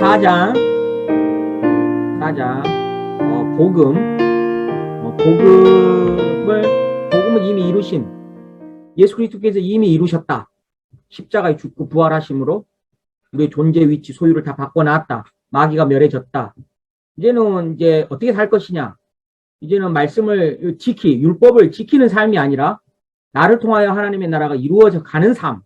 4장 복음 복음은 이미 이루신 예수 그리스도께서 이미 이루셨다. 십자가에 죽고 부활하심으로 우리의 존재 위치 소유를 다 바꿔놨다. 마귀가 멸해졌다. 이제는 이제 어떻게 살 것이냐? 이제는 말씀을 율법을 지키는 삶이 아니라 나를 통하여 하나님의 나라가 이루어져 가는 삶.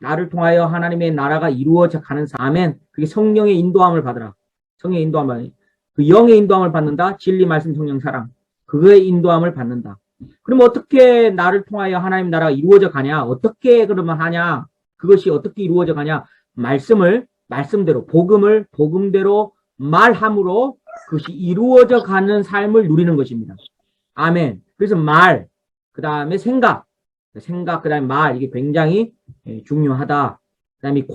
나를 통하여 하나님의 나라가 이루어져 가는 삶. 아멘. 그게 성령의 인도함을 받으라. 성령의 인도함을, 그 영의 인도함을 받는다. 진리, 말씀, 성령, 사랑. 그거의 인도함을 받는다. 그럼 어떻게 나를 통하여 하나님 나라가 이루어져 가냐? 어떻게 그러면 하냐? 그것이 어떻게 이루어져 가냐? 말씀대로, 복음을 복음대로 말함으로 그것이 이루어져 가는 삶을 누리는 것입니다. 아멘. 그래서 그 다음에 생각, 그 다음에 말, 이게 굉장히 중요하다. 그 다음에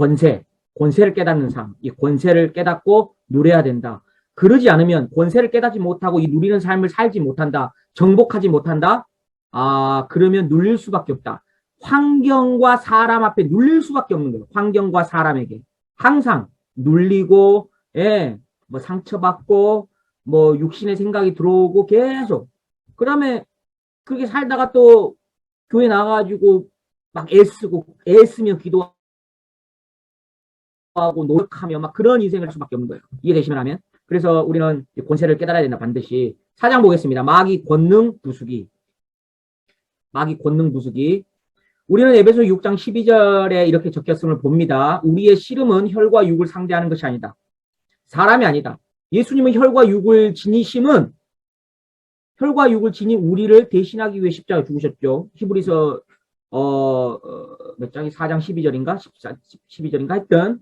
권세를 깨닫는 삶. 이 권세를 깨닫고 누려야 된다. 그러지 않으면 권세를 깨닫지 못하고 이 누리는 삶을 살지 못한다. 정복하지 못한다. 그러면 눌릴 수밖에 없다. 환경과 사람 앞에 눌릴 수밖에 없는 거예요. 환경과 사람에게. 항상 눌리고, 뭐 상처받고, 뭐 육신의 생각이 들어오고 계속. 그 다음에 그렇게 살다가 또 교회 나가가지고 막 애쓰며 기도하고 노력하며 막 그런 인생을 할 수밖에 없는 거예요. 이해되시면 하면. 그래서 우리는 권세를 깨달아야 된다. 반드시. 4장 보겠습니다. 마귀 권능 부수기. 우리는 에베소 6장 12절에 이렇게 적혔음을 봅니다. 우리의 씨름은 혈과 육을 상대하는 것이 아니다. 사람이 아니다. 예수님은 혈과 육을 지니심은 혈과 육을 지닌 우리를 대신하기 위해 십자가에 죽으셨죠. 히브리서 몇 장이 4장 12절인가 12절인가 했던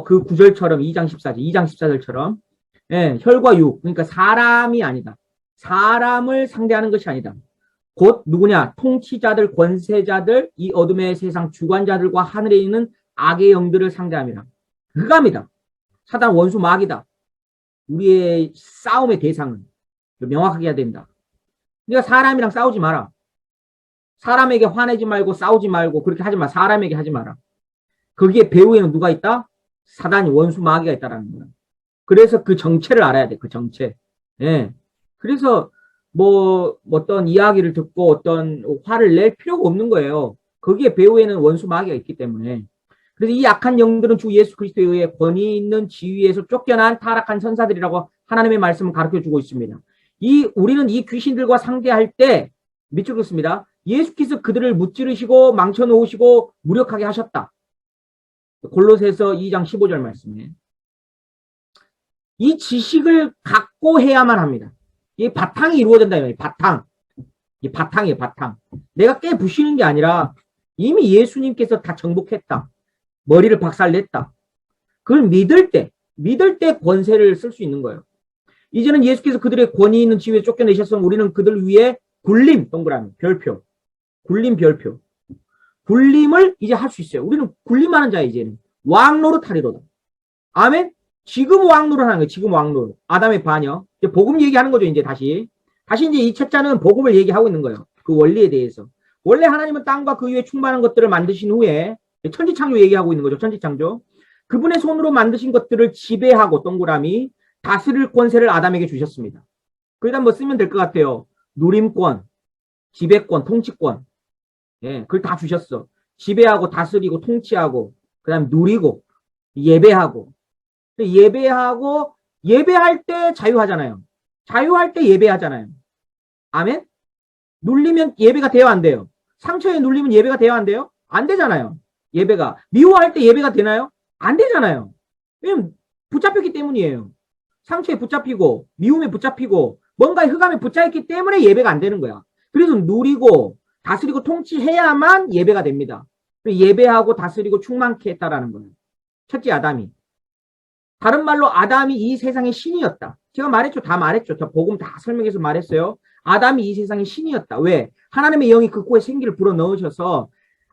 그 구절처럼 2장 14절처럼 혈과 육, 그러니까 사람이 아니다. 사람을 상대하는 것이 아니다. 곧 누구냐? 통치자들, 권세자들, 이 어둠의 세상 주관자들과 하늘에 있는 악의 영들을 상대함이라. 그겁니다. 사단 원수 마귀다. 우리의 싸움의 대상은 명확하게 해야 된다. 네가 사람이랑 싸우지 마라. 사람에게 화내지 말고 싸우지 말고 그렇게 하지 마. 사람에게 하지 마라. 거기에 배후에는 누가 있다? 사단이 원수 마귀가 있다라는 거야. 그래서 그 정체를 알아야 돼. 그 정체. 그래서 뭐 어떤 이야기를 듣고 어떤 화를 낼 필요가 없는 거예요. 거기에 배후에는 원수 마귀가 있기 때문에. 그래서 이 약한 영들은 주 예수 그리스도에 의해 권위 있는 지위에서 쫓겨난 타락한 선사들이라고 하나님의 말씀을 가르쳐주고 있습니다. 우리는 이 귀신들과 상대할 때 밑줄 긋습니다. 예수께서 그들을 무찌르시고 망쳐놓으시고 무력하게 하셨다. 골로새서 2장 15절 말씀에. 이 지식을 갖고 해야만 합니다. 이 바탕이 이루어진다. 바탕. 이 바탕이에요. 바탕. 내가 깨부시는 게 아니라 이미 예수님께서 다 정복했다. 머리를 박살냈다. 그걸 믿을 때 권세를 쓸 수 있는 거예요. 이제는 예수께서 그들의 권위 있는 지위에 쫓겨내셨으면 우리는 그들 위에 굴림, 동그라미, 별표. 굴림, 별표. 굴림을 이제 할 수 있어요. 우리는 굴림하는 자야, 이제는. 왕노릇하리로다. 아멘? 지금 왕노릇 하는 거예요. 지금 왕노릇. 아담의 반역. 이제 복음 얘기하는 거죠, 이제 다시. 이제 이 책자는 복음을 얘기하고 있는 거예요. 그 원리에 대해서. 원래 하나님은 땅과 그 위에 충만한 것들을 만드신 후에 천지창조 얘기하고 있는 거죠. 천지창조. 그분의 손으로 만드신 것들을 지배하고 동그라미 다스릴 권세를 아담에게 주셨습니다. 그러다 뭐 쓰면 될 것 같아요. 누림권, 지배권, 통치권. 그걸 다 주셨어. 지배하고 다스리고 통치하고 그다음에 누리고 예배하고 예배할 때 자유하잖아요. 자유할 때 예배하잖아요. 아멘? 눌리면 예배가 돼요, 안 돼요? 상처에 눌리면 예배가 돼요, 안 돼요? 안 되잖아요. 예배가. 미워할 때 예배가 되나요? 안 되잖아요. 왜냐면 붙잡혔기 때문이에요. 상처에 붙잡히고 미움에 붙잡히고 뭔가의 흑암에 붙잡혔기 때문에 예배가 안 되는 거야. 그래서 누리고 다스리고 통치해야만 예배가 됩니다. 예배하고 다스리고 충만케 했다라는 거예요. 첫째 아담이. 다른 말로 아담이 이 세상의 신이었다. 제가 말했죠. 다 말했죠. 저 복음 다 설명해서 말했어요. 아담이 이 세상의 신이었다. 왜? 하나님의 영이 그 코에 생기를 불어넣으셔서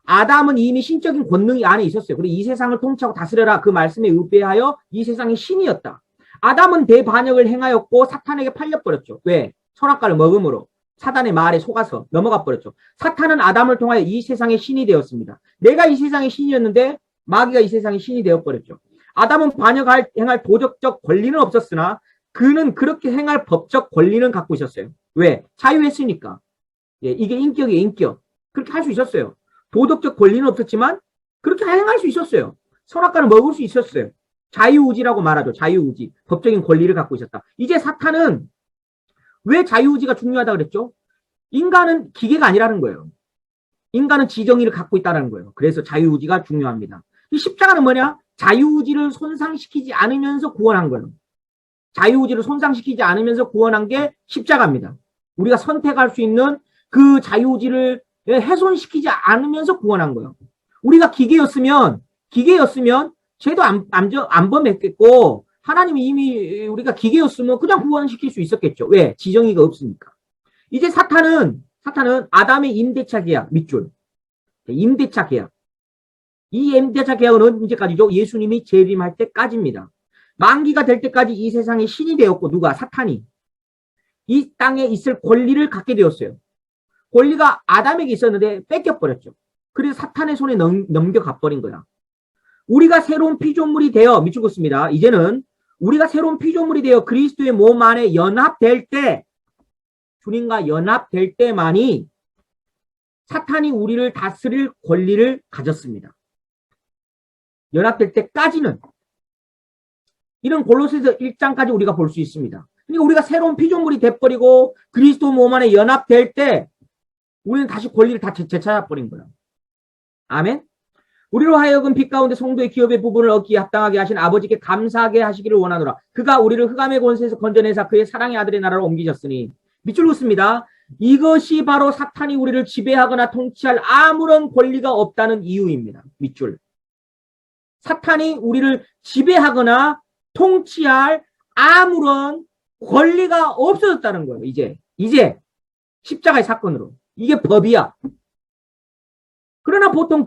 아담은 이미 신적인 권능이 안에 있었어요. 그리고 이 세상을 통치하고 다스려라. 그 말씀에 의뢰하여 이 세상의 신이었다. 아담은 대반역을 행하였고 사탄에게 팔려버렸죠. 왜? 선악과를 먹음으로. 사단의 말에 속아서 넘어가 버렸죠. 사탄은 아담을 통하여 이 세상의 신이 되었습니다. 내가 이 세상의 신이었는데 마귀가 이 세상의 신이 되어버렸죠. 아담은 반역할 행할 도덕적 권리는 없었으나 그는 그렇게 행할 법적 권리는 갖고 있었어요. 왜? 자유했으니까. 예, 이게 인격이에요, 인격. 그렇게 할 수 있었어요. 도덕적 권리는 없었지만 그렇게 행할 수 있었어요. 선악과를 먹을 수 있었어요. 자유의지라고 말하죠. 자유의지. 법적인 권리를 갖고 있었다. 이제 사탄은 왜 자유의지가 중요하다 그랬죠? 인간은 기계가 아니라는 거예요. 인간은 지정의를 갖고 있다는 거예요. 그래서 자유의지가 중요합니다. 이 십자가는 뭐냐? 자유의지를 손상시키지 않으면서 구원한 거예요. 자유의지를 손상시키지 않으면서 구원한 게 십자가입니다. 우리가 선택할 수 있는 그 자유의지를 훼손시키지 않으면서 구원한 거예요. 우리가 기계였으면 죄도 안 범했겠고 하나님이 이미 우리가 기계였으면 그냥 구원시킬 수 있었겠죠. 왜? 지정의가 없으니까. 이제 사탄은 아담의 임대차 계약 밑줄. 임대차 계약. 이 임대차 계약은 언제까지죠? 예수님이 재림할 때까지입니다. 만기가 될 때까지 이 세상의 신이 되었고 누가? 사탄이. 이 땅에 있을 권리를 갖게 되었어요. 권리가 아담에게 있었는데 뺏겨버렸죠. 그래서 사탄의 손에 넘겨가버린 거야. 우리가 새로운 피조물이 되어 밑줄 긋습니다. 이제는 우리가 새로운 피조물이 되어 그리스도의 몸 안에 연합될 때 주님과 연합될 때만이 사탄이 우리를 다스릴 권리를 가졌습니다. 연합될 때까지는 이런 골로새서 1장까지 우리가 볼 수 있습니다. 그러니까 우리가 새로운 피조물이 돼버리고 그리스도 몸 안에 연합될 때 우리는 다시 권리를 다 되찾아버린 거예요. 아멘. 우리로 하여금 빛 가운데 성도의 기업의 부분을 얻기에 합당하게 하신 아버지께 감사하게 하시기를 원하노라. 그가 우리를 흑암의 권세에서 건져내사 그의 사랑의 아들의 나라로 옮기셨으니 밑줄 긋습니다. 이것이 바로 사탄이 우리를 지배하거나 통치할 아무런 권리가 없다는 이유입니다. 밑줄. 사탄이 우리를 지배하거나 통치할 아무런 권리가 없어졌다는 거예요. 이제 십자가의 사건으로. 이게 법이야. 그러나 보통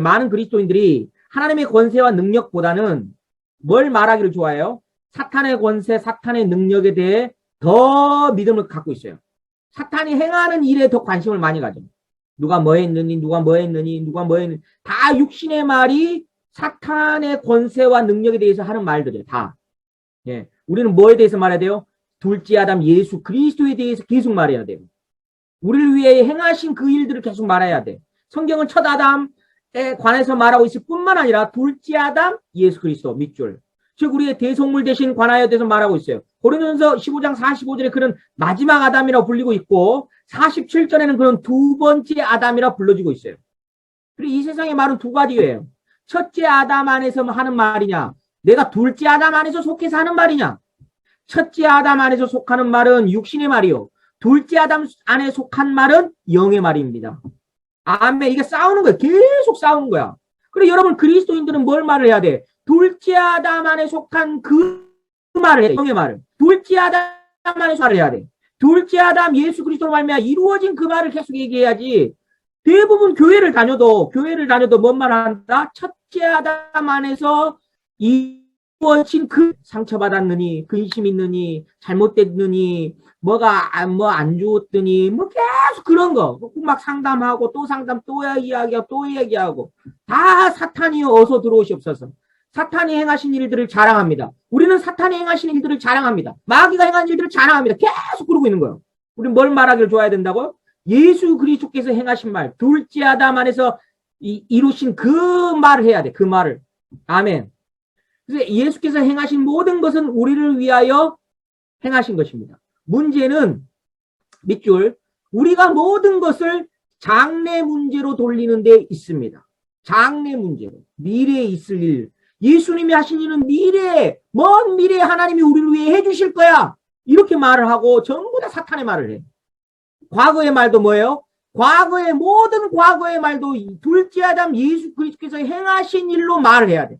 많은 그리스도인들이 하나님의 권세와 능력보다는 뭘 말하기를 좋아해요? 사탄의 권세, 사탄의 능력에 대해 더 믿음을 갖고 있어요. 사탄이 행하는 일에 더 관심을 많이 가져. 누가 뭐 했느니, 다 육신의 말이 사탄의 권세와 능력에 대해서 하는 말들이에요. 다. 예. 우리는 뭐에 대해서 말해야 돼요? 둘째 아담 예수 그리스도에 대해서 계속 말해야 돼요. 우리를 위해 행하신 그 일들을 계속 말해야 돼. 성경은 첫 아담에 관해서 말하고 있을 뿐만 아니라 둘째 아담 예수 그리스도 밑줄. 즉 우리의 대속물 대신 관하여 대해서 말하고 있어요. 고린도전서 15장 45절에 그는 마지막 아담이라고 불리고 있고 47절에는 그는 두 번째 아담이라고 불러지고 있어요. 그리고 이 세상의 말은 두 가지예요. 첫째 아담 안에서 하는 말이냐, 내가 둘째 아담 안에서 속해서 하는 말이냐. 첫째 아담 안에서 속하는 말은 육신의 말이요. 둘째 아담 안에 속한 말은 영의 말입니다. 아멘. 이게 싸우는 거야. 계속 싸우는 거야. 그래 여러분 그리스도인들은 뭘 말을 해야 돼? 둘째 아담 안에 속한 그 말을 해야 돼. 영의 말을. 둘째 아담 안에서 말을 해야 돼. 둘째 아담 예수 그리스도로 말미암아 이루어진 그 말을 계속 얘기해야지. 대부분 교회를 다녀도 뭔 말 한다? 첫째 아담 안에서 이루어진 그 상처받았느니, 근심 있느니, 잘못됐느니, 뭐가 뭐 안 좋았더니 뭐 계속 그런 거 막 상담하고 또 상담 또 이야기하고 또 얘기하고 다 사탄이 어서 들어오시옵소서. 사탄이 행하신 일들을 자랑합니다. 우리는 사탄이 행하신 일들을 자랑합니다. 마귀가 행한 일들을 자랑합니다. 계속 그러고 있는 거예요. 우리는 뭘 말하기를 좋아해야 된다고요? 예수 그리스도께서 행하신 말, 둘째 아담 안에서 이루신 그 말을 해야 돼. 그 말을. 아멘. 그래서 예수께서 행하신 모든 것은 우리를 위하여 행하신 것입니다. 문제는 밑줄 우리가 모든 것을 장래 문제로 돌리는 데 있습니다. 장래 문제로. 미래에 있을 일. 예수님이 하신 일은 먼 미래에 하나님이 우리를 위해 해주실 거야. 이렇게 말을 하고 전부 다 사탄의 말을 해. 과거의 말도 뭐예요? 모든 과거의 말도 둘째 아담 예수 그리스도께서 행하신 일로 말을 해야 돼.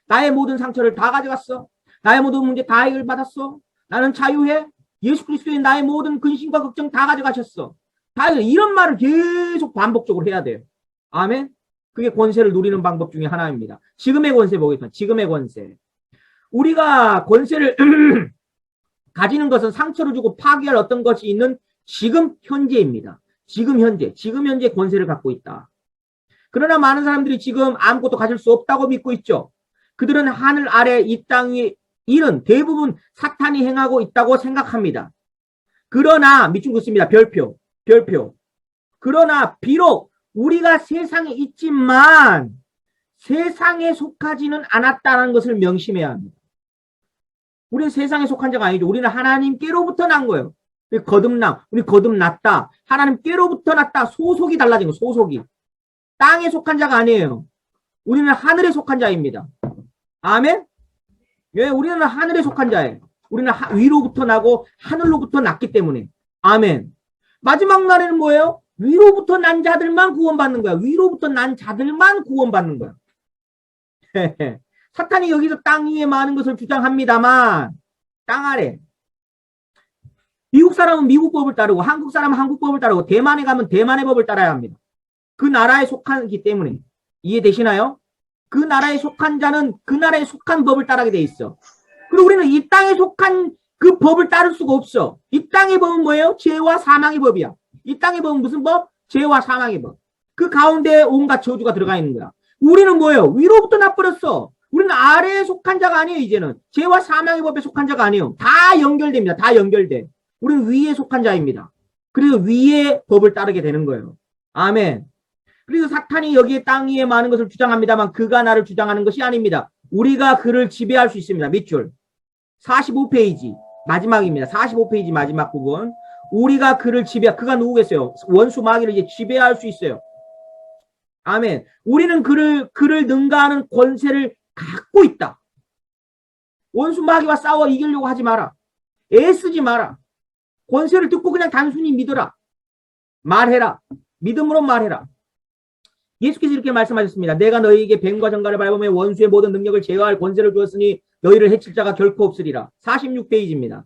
나의 모든 상처를 다 가져갔어. 나의 모든 문제 다 해결받았어. 나는 자유해. 예수 그리스도의 나의 모든 근심과 걱정 다 가져가셨어. 이런 말을 계속 반복적으로 해야 돼요. 아멘. 그게 권세를 누리는 방법 중에 하나입니다. 지금의 권세 보겠습니다. 지금의 권세. 우리가 권세를 가지는 것은 상처를 주고 파괴할 어떤 것이 있는 지금 현재입니다. 지금 현재 권세를 갖고 있다. 그러나 많은 사람들이 지금 아무것도 가질 수 없다고 믿고 있죠. 그들은 하늘 아래 이 땅 위에 일은 대부분 사탄이 행하고 있다고 생각합니다. 그러나 밑줄 긋습니다. 별표. 그러나 비록 우리가 세상에 있지만 세상에 속하지는 않았다는 것을 명심해야 합니다. 우리는 세상에 속한 자가 아니죠. 우리는 하나님께로부터 난 거예요. 우리 거듭났다. 하나님께로부터 났다. 소속이 달라진 거, 소속이. 땅에 속한 자가 아니에요. 우리는 하늘에 속한 자입니다. 아멘? 예, 우리는 하늘에 속한 자예요. 우리는 위로부터 나고 하늘로부터 났기 때문에. 아멘. 마지막 날에는 뭐예요? 위로부터 난 자들만 구원받는 거야. 위로부터 난 자들만 구원받는 거야. 사탄이 여기서 땅 위에 많은 것을 주장합니다만 땅 아래. 미국 사람은 미국 법을 따르고 한국 사람은 한국 법을 따르고 대만에 가면 대만의 법을 따라야 합니다. 그 나라에 속하기 때문에. 이해되시나요? 그 나라에 속한 자는 그 나라에 속한 법을 따르게 돼 있어. 그리고 우리는 이 땅에 속한 그 법을 따를 수가 없어. 이 땅의 법은 뭐예요? 죄와 사망의 법이야. 이 땅의 법은 무슨 법? 죄와 사망의 법. 그 가운데 온갖 저주가 들어가 있는 거야. 우리는 뭐예요? 위로부터 나버렸어. 우리는 아래에 속한 자가 아니에요. 이제는 죄와 사망의 법에 속한 자가 아니에요. 다 연결됩니다. 다 연결돼. 우리는 위에 속한 자입니다. 그래서 위의 법을 따르게 되는 거예요. 아멘. 그래서 사탄이 여기에 땅 위에 많은 것을 주장합니다만 그가 나를 주장하는 것이 아닙니다. 우리가 그를 지배할 수 있습니다. 밑줄 45페이지 마지막입니다. 45페이지 마지막 부분. 우리가 그를 그가 누구겠어요? 원수 마귀를 이제 지배할 수 있어요. 아멘. 우리는 그를 능가하는 권세를 갖고 있다. 원수 마귀와 싸워 이기려고 하지 마라. 애쓰지 마라. 권세를 듣고 그냥 단순히 믿어라. 말해라. 믿음으로 말해라. 예수께서 이렇게 말씀하셨습니다. 내가 너희에게 뱀과 정갈을 밟으며 원수의 모든 능력을 제어할 권세를 주었으니 너희를 해칠 자가 결코 없으리라. 46페이지입니다.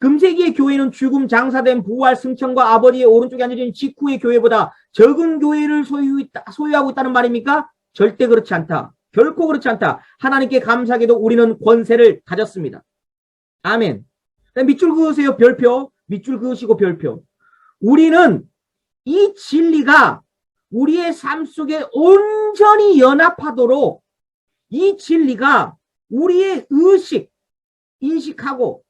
금세기의 교회는 죽음 장사된 부활 승천과 아버지의 오른쪽에 앉아진 직후의 교회보다 적은 교회를 소유하고 있다는 말입니까? 절대 그렇지 않다. 결코 그렇지 않다. 하나님께 감사하게도 우리는 권세를 가졌습니다. 아멘. 밑줄 그으세요. 별표. 밑줄 그으시고 별표. 우리는 이 진리가 우리의 삶 속에 온전히 연합하도록 이 진리가 우리의 인식하고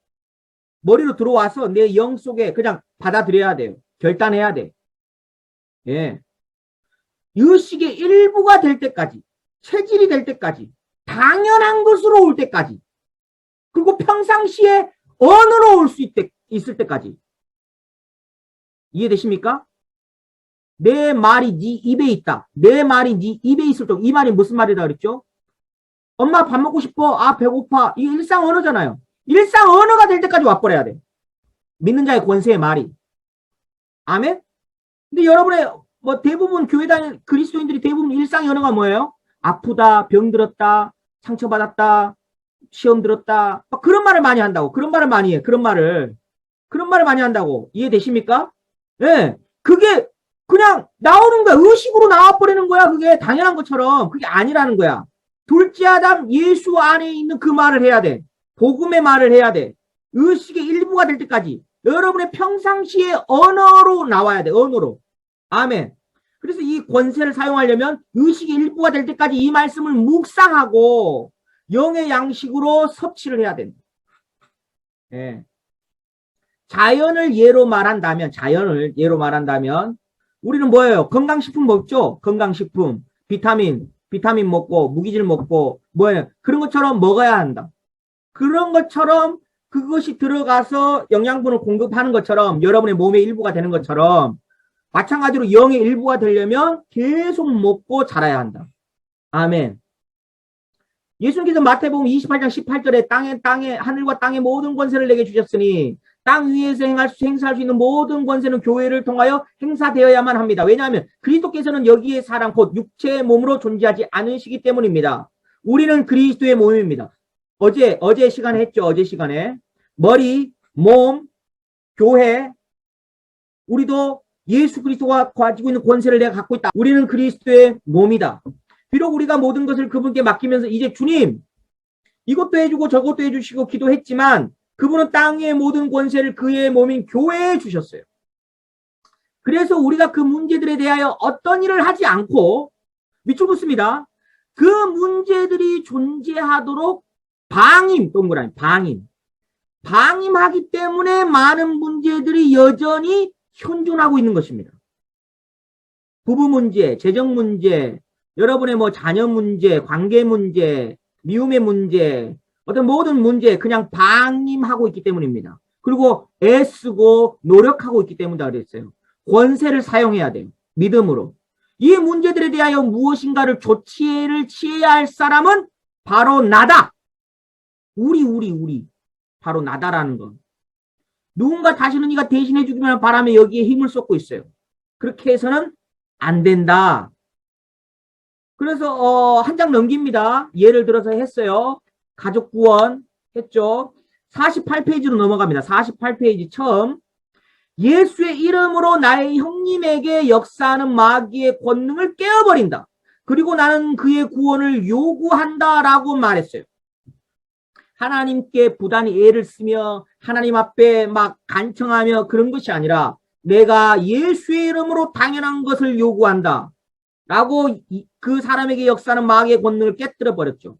머리로 들어와서 내 영 속에 그냥 받아들여야 돼요. 결단해야 돼. 예. 의식의 일부가 될 때까지, 체질이 될 때까지, 당연한 것으로 올 때까지, 그리고 평상시에 언어로 올 수 있을 때까지. 이해되십니까? 내 말이 네 입에 있다. 내 말이 네 입에 있을 때, 이 말이 무슨 말이다 그랬죠? 엄마 밥 먹고 싶어. 아 배고파. 이게 일상 언어잖아요. 일상 언어가 될 때까지 와버려야 돼. 믿는 자의 권세의 말이. 아멘? 근데 여러분의 대부분 교회 다니는 그리스도인들이 대부분 일상의 언어가 뭐예요? 아프다, 병들었다, 상처받았다, 시험 들었다. 그런 말을 많이 한다고. 그런 말을 많이 해. 그런 말을 많이 한다고. 이해되십니까? 예. 네. 그게 그냥 나오는 거야. 의식으로 나와버리는 거야. 그게 당연한 것처럼. 그게 아니라는 거야. 둘째 아담 예수 안에 있는 그 말을 해야 돼. 복음의 말을 해야 돼. 의식의 일부가 될 때까지. 여러분의 평상시에 언어로 나와야 돼. 언어로. 아멘. 그래서 이 권세를 사용하려면 의식의 일부가 될 때까지 이 말씀을 묵상하고 영의 양식으로 섭취를 해야 된다. 예. 자연을 예로 말한다면 우리는 뭐예요? 건강식품 먹죠? 건강식품. 비타민 먹고 무기질 먹고 뭐예요? 그런 것처럼 먹어야 한다. 그런 것처럼 그것이 들어가서 영양분을 공급하는 것처럼 여러분의 몸의 일부가 되는 것처럼 마찬가지로 영의 일부가 되려면 계속 먹고 자라야 한다. 아멘. 예수님께서 마태복음 28장 18절에 땅에 하늘과 땅의 모든 권세를 내게 주셨으니 땅 위에서 행사할 수 있는 모든 권세는 교회를 통하여 행사되어야만 합니다. 왜냐하면 그리스도께서는 여기에 사람 곧 육체의 몸으로 존재하지 않으시기 때문입니다. 우리는 그리스도의 몸입니다. 어제 시간에 했죠. 어제 시간에 머리, 몸, 교회 우리도 예수 그리스도가 가지고 있는 권세를 내가 갖고 있다. 우리는 그리스도의 몸이다. 비록 우리가 모든 것을 그분께 맡기면서 이제 주님 이것도 해주고 저것도 해주시고 기도했지만 그분은 땅의 모든 권세를 그의 몸인 교회에 주셨어요. 그래서 우리가 그 문제들에 대하여 어떤 일을 하지 않고 밑줄 긋습니다. 그 문제들이 존재하도록 동그라미 방임하기 때문에 많은 문제들이 여전히 현존하고 있는 것입니다. 부부 문제, 재정 문제, 여러분의 뭐 자녀 문제, 관계 문제, 미움의 문제, 어떤 모든 문제 그냥 방임하고 있기 때문입니다. 그리고 애쓰고 노력하고 있기 때문이다 그랬어요. 권세를 사용해야 돼요. 믿음으로. 이 문제들에 대하여 무엇인가를 조치를 취해야 할 사람은 바로 나다. 우리. 바로 나다라는 거. 누군가 다시는 네가 대신해 주기만 바라며 여기에 힘을 쏟고 있어요. 그렇게 해서는 안 된다. 그래서 한 장 넘깁니다. 예를 들어서 했어요. 가족 구원 했죠. 48페이지로 넘어갑니다. 48페이지 처음. 예수의 이름으로 나의 형님에게 역사하는 마귀의 권능을 깨어버린다. 그리고 나는 그의 구원을 요구한다라고 말했어요. 하나님께 부단히 애를 쓰며 하나님 앞에 막 간청하며 그런 것이 아니라 내가 예수의 이름으로 당연한 것을 요구한다. 라고 그 사람에게 역사하는 마귀의 권능을 깨뜨려 버렸죠.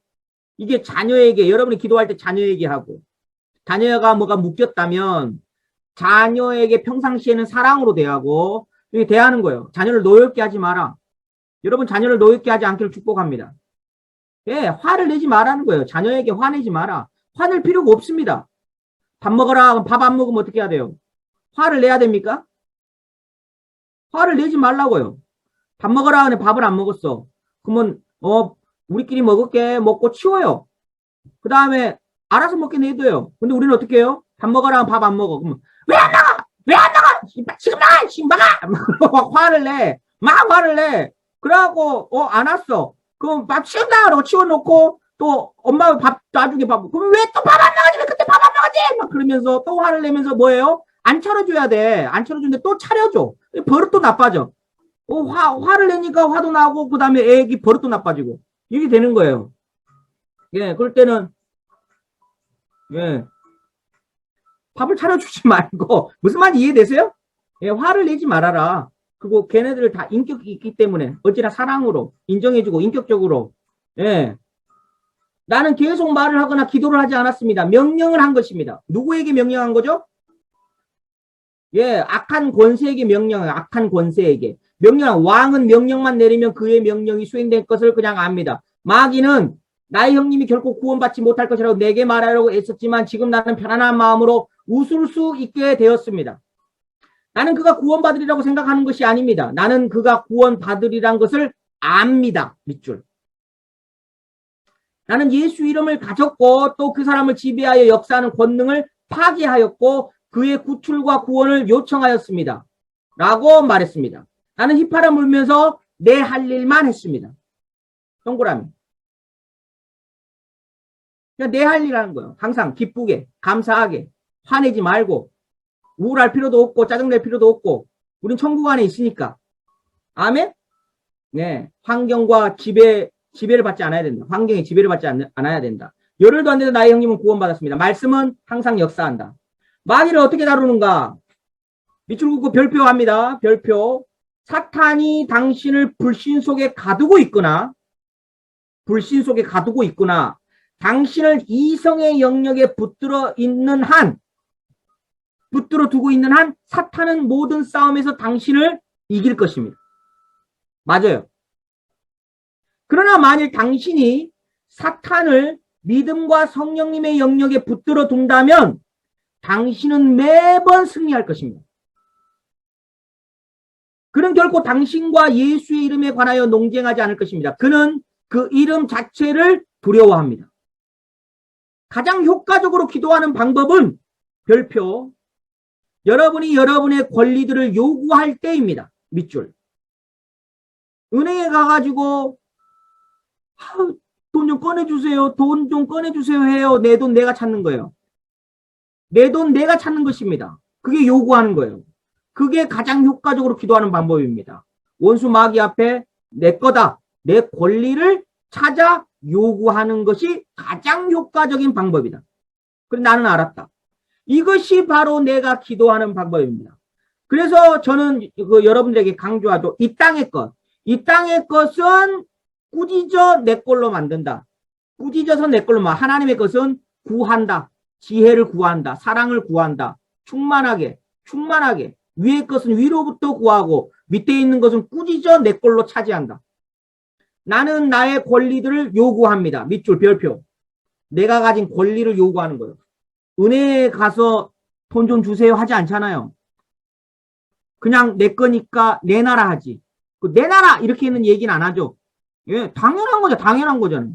이게 자녀에게, 여러분이 기도할 때 자녀에게 하고, 자녀가 뭐가 묶였다면 자녀에게 평상시에는 사랑으로 대하고 이렇게 대하는 거예요. 자녀를 노엽게 하지 마라. 여러분 자녀를 노엽게 하지 않기를 축복합니다. 예, 화를 내지 말라는 거예요. 자녀에게 화내지 마라. 화낼 필요가 없습니다. 밥 먹어라. 밥 안 먹으면 어떻게 해야 돼요? 화를 내야 됩니까? 화를 내지 말라고요. 밥 먹어라. 근데 밥을 안 먹었어. 그러면 우리끼리 먹을게. 먹고 치워요. 그 다음에 알아서 먹게 내둬요. 근데 우리는 어떻게 해요? 밥 먹어라. 밥 안 먹어. 그러면 왜 안 나가? 왜 안 나가? 지금 나가! 지금 나가! 막 화를 내. 막 화를 내. 그래갖고 안 왔어. 그럼 밥 치운다 그러고 치워놓고 또 엄마가 밥 나중에 밥 그럼 왜 또 밥 안 나가지? 왜 그때 밥 안 나가지? 막 그러면서 또 화를 내면서 뭐예요? 안 차려줘야 돼. 안 차려주는데 또 차려줘. 버릇도 나빠져. 화를 내니까 화도 나고 그 다음에 애기 버릇도 나빠지고 이게 되는 거예요. 예, 그럴 때는 예, 밥을 차려주지 말고 무슨 말인지 이해되세요? 예, 화를 내지 말아라. 그리고 걔네들 다 인격이 있기 때문에 어찌나 사랑으로 인정해주고 인격적으로 예, 나는 계속 말을 하거나 기도를 하지 않았습니다. 명령을 한 것입니다. 누구에게 명령한 거죠? 예, 악한 권세에게 명령해요. 악한 권세에게. 왕은 명령만 내리면 그의 명령이 수행된 것을 그냥 압니다. 마귀는 나의 형님이 결코 구원받지 못할 것이라고 내게 말하려고 애썼지만 지금 나는 편안한 마음으로 웃을 수 있게 되었습니다. 나는 그가 구원받으리라고 생각하는 것이 아닙니다. 나는 그가 구원받으리란 것을 압니다. 밑줄. 나는 예수 이름을 가졌고 또 그 사람을 지배하여 역사하는 권능을 파괴하였고 그의 구출과 구원을 요청하였습니다. 라고 말했습니다. 나는 휘파람 불면서 내 할 일만 했습니다. 동그라미. 그냥 내 할 일 하는 거예요. 항상 기쁘게, 감사하게, 화내지 말고, 우울할 필요도 없고, 짜증낼 필요도 없고, 우린 천국 안에 있으니까. 아멘? 네. 환경과 지배를 받지 않아야 된다. 환경에 지배를 받지 않아야 된다. 열흘도 안 되는 나의 형님은 구원받았습니다. 말씀은 항상 역사한다. 마귀를 어떻게 다루는가? 밑줄 긋고 별표합니다. 별표. 사탄이 당신을 불신 속에 가두고 있거나 당신을 이성의 영역에 붙들어 두고 있는 한 사탄은 모든 싸움에서 당신을 이길 것입니다. 맞아요. 그러나 만일 당신이 사탄을 믿음과 성령님의 영역에 붙들어 둔다면 당신은 매번 승리할 것입니다. 그는 결코 당신과 예수의 이름에 관하여 논쟁하지 않을 것입니다. 그는 그 이름 자체를 두려워합니다. 가장 효과적으로 기도하는 방법은 별표 여러분이 여러분의 권리들을 요구할 때입니다. 밑줄. 은행에 가가지고 돈 좀 꺼내주세요. 돈 좀 꺼내주세요 해요. 내 돈 내가 찾는 거예요. 내 돈 내가 찾는 것입니다. 그게 요구하는 거예요. 그게 가장 효과적으로 기도하는 방법입니다. 원수 마귀 앞에 내 거다. 내 권리를 찾아 요구하는 것이 가장 효과적인 방법이다. 그래 나는 알았다. 이것이 바로 내가 기도하는 방법입니다. 그래서 저는 여러분들에게 강조하죠. 이 땅의 것은 꾸짖어 내 걸로 만든다. 꾸짖어서 내 걸로 하나님의 것은 구한다. 지혜를 구한다. 사랑을 구한다. 충만하게 위의 것은 위로부터 구하고 밑에 있는 것은 꾸짖어 내 걸로 차지한다. 나는 나의 권리들을 요구합니다. 밑줄 별표. 내가 가진 권리를 요구하는 거예요. 은행에 가서 돈 좀 주세요 하지 않잖아요. 그냥 내 거니까 내놔라 하지. 내놔라 이렇게 있는 얘기는 안 하죠. 예, 당연한 거죠. 당연한 거잖아요.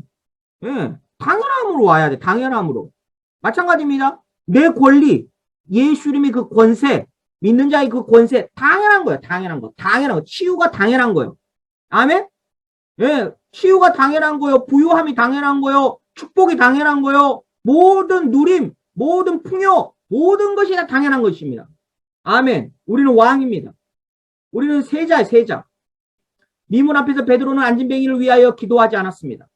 예, 당연함으로 와야 돼. 당연함으로. 마찬가지입니다. 내 권리, 예수 이름의 그 권세, 믿는 자의 그 권세, 당연한 거예요. 당연한 거. 당연한 거. 치유가 당연한 거예요. 아멘? 예, 치유가 당연한 거예요. 부유함이 당연한 거예요. 축복이 당연한 거예요. 모든 누림, 모든 풍요, 모든 것이 다 당연한 것입니다. 아멘. 우리는 왕입니다. 우리는 세자예요, 세자. 미문 앞에서 베드로는 안진뱅이를 위하여 기도하지 않았습니다.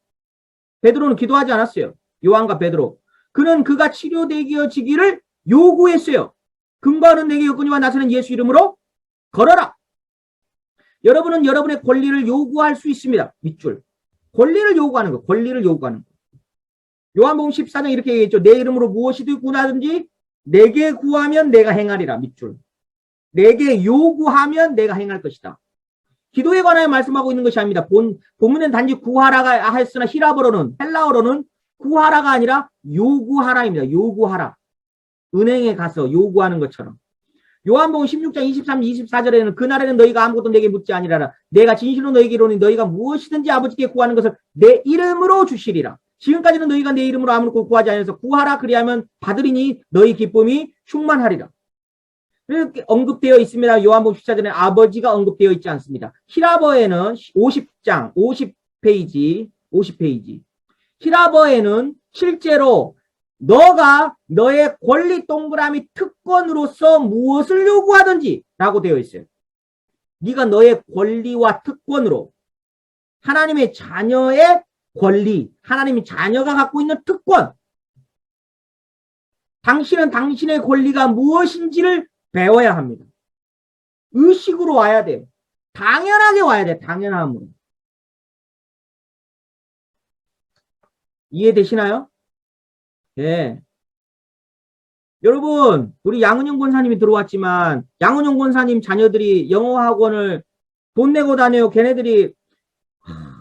베드로는 기도하지 않았어요. 요한과 베드로. 그는 그가 치료되기를 요구했어요. 근거는 내게 여건이와 나서는 예수 이름으로 걸어라. 여러분은 여러분의 권리를 요구할 수 있습니다. 밑줄. 권리를 요구하는 거. 권리를 요구하는 거. 요한복음 14장 이렇게 얘기했죠. 내 이름으로 무엇이든 구하든지 내게 구하면 내가 행하리라. 밑줄. 내게 요구하면 내가 행할 것이다. 기도에 관하여 말씀하고 있는 것이 아닙니다. 본문은 단지 구하라가 했으나 헬라어로는 구하라가 아니라 요구하라입니다. 요구하라. 은행에 가서 요구하는 것처럼. 요한복음 16장 23, 24절에는 그날에는 너희가 아무것도 내게 묻지 아니하라. 내가 진실로 너희에게 이르노니 너희가 무엇이든지 아버지께 구하는 것을 내 이름으로 주시리라. 지금까지는 너희가 내 이름으로 아무것도 구하지 않아서 구하라 그리하면 받으리니 너희 기쁨이 충만하리라. 이렇게 언급되어 있습니다. 요한복음 14절에 아버지가 언급되어 있지 않습니다. 히라버에는 50장, 50페이지. 히라버에는 실제로 너가 너의 권리 동그라미 특권으로서 무엇을 요구하든지 라고 되어 있어요. 네가 너의 권리와 특권으로 하나님의 자녀의 권리, 하나님의 자녀가 갖고 있는 특권, 당신은 당신의 권리가 무엇인지를 배워야 합니다. 의식으로 와야 돼요. 당연하게 와야 돼. 당연함으로. 이해되시나요? 예. 여러분, 우리 양은영 권사님이 들어왔지만 양은영 권사님 자녀들이 영어학원을 돈 내고 다녀요. 걔네들이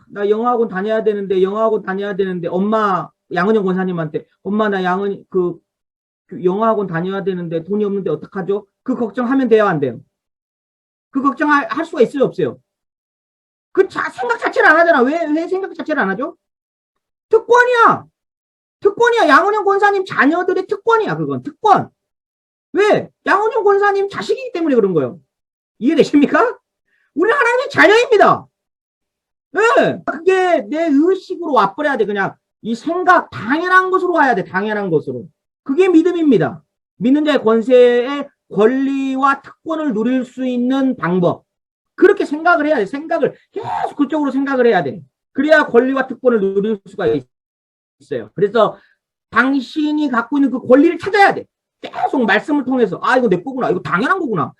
나 영어학원 다녀야 되는데 엄마 양은영 권사님한테 엄마 나 영어학원 다녀야 되는데 돈이 없는데 어떡하죠? 그 걱정하면 돼요, 안 돼요? 그 걱정할 수가 있어요, 없어요? 생각 자체를 안 하잖아. 왜 생각 자체를 안 하죠? 특권이야. 양은영 권사님 자녀들의 특권이야, 그건. 특권. 왜? 양은영 권사님 자식이기 때문에 그런 거예요. 이해되십니까? 우리는 하나님의 자녀입니다. 네. 그게 내 의식으로 와버려야 돼. 그냥 이 생각, 당연한 것으로 와야 돼. 당연한 것으로. 그게 믿음입니다. 믿는 자의 권세의 권리와 특권을 누릴 수 있는 방법. 그렇게 생각을 해야 돼. 계속 그쪽으로 생각을 해야 돼. 그래야 권리와 특권을 누릴 수가 있어요. 그래서 당신이 갖고 있는 그 권리를 찾아야 돼. 계속 말씀을 통해서 이거 내 거구나. 이거 당연한 거구나.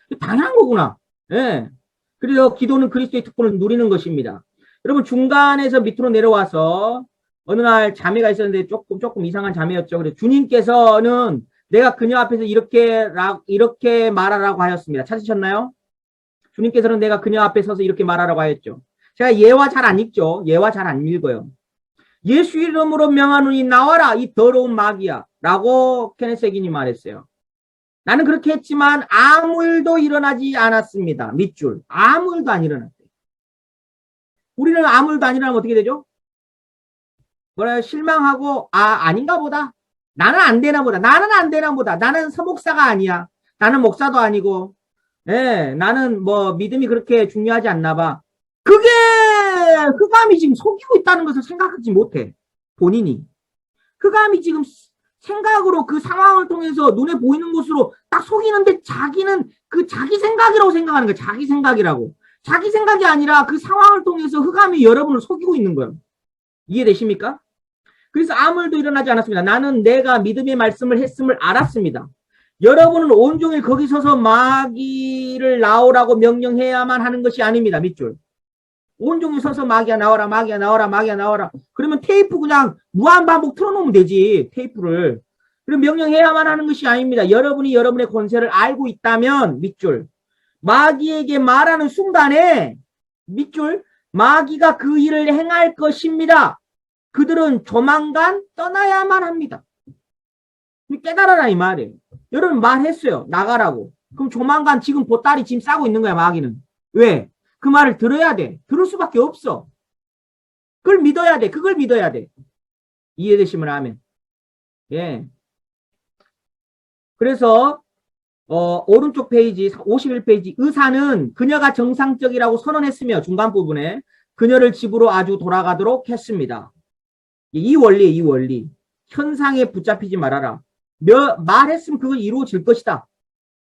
예. 그래서 기도는 그리스도의 특권을 누리는 것입니다. 여러분 중간에서 밑으로 내려와서 어느 날 자매가 있었는데 조금 이상한 자매였죠. 그래서 주님께서는 내가 그녀 앞에서 이렇게 말하라고 하였습니다. 찾으셨나요? 주님께서는 내가 그녀 앞에 서서 이렇게 말하라고 하였죠. 제가 예화 잘 안 읽죠. 예화 잘 안 읽어요. 예수 이름으로 명하노니 나와라 이 더러운 마귀야 라고 케네스 해긴이 말했어요. 나는 그렇게 했지만 아무 일도 일어나지 않았습니다. 밑줄. 아무 일도 안 일어났대요. 우리는 아무 일도 안 일어나면 어떻게 되죠? 실망하고 아닌가 보다. 나는 안 되나 보다. 나는 서목사가 아니야. 나는 목사도 아니고 나는 믿음이 그렇게 중요하지 않나 봐. 그게 흑암이 지금 속이고 있다는 것을 생각하지 못해. 본인이. 흑암이 지금 생각으로 그 상황을 통해서 눈에 보이는 것으로 딱 속이는데 자기는 그 자기 생각이라고 생각하는 거야. 자기 생각이라고. 자기 생각이 아니라 그 상황을 통해서 흑암이 여러분을 속이고 있는 거예요. 이해되십니까? 그래서 아무 일도 일어나지 않았습니다. 나는 내가 믿음의 말씀을 했음을 알았습니다. 여러분은 온종일 거기 서서 마귀를 나오라고 명령해야만 하는 것이 아닙니다. 밑줄. 온종일 서서 마귀야 나와라, 마귀야 나와라, 마귀야 나와라. 그러면 테이프 그냥 무한반복 틀어놓으면 되지, 테이프를. 그럼 명령해야만 하는 것이 아닙니다. 여러분이 여러분의 권세를 알고 있다면 밑줄. 마귀에게 말하는 순간에 밑줄 마귀가 그 일을 행할 것입니다. 그들은 조만간 떠나야만 합니다. 깨달아라 이 말이에요. 여러분 말했어요. 나가라고. 그럼 조만간 지금 보따리 짐 싸고 있는 거야 마귀는. 왜? 그 말을 들어야 돼. 들을 수밖에 없어. 그걸 믿어야 돼. 그걸 믿어야 돼. 이해되시면 아멘. 예. 그래서 오른쪽 페이지 51페이지 의사는 그녀가 정상적이라고 선언했으며 중간 부분에 그녀를 집으로 아주 돌아가도록 했습니다. 이 원리. 현상에 붙잡히지 말아라. 말했으면 그건 이루어질 것이다.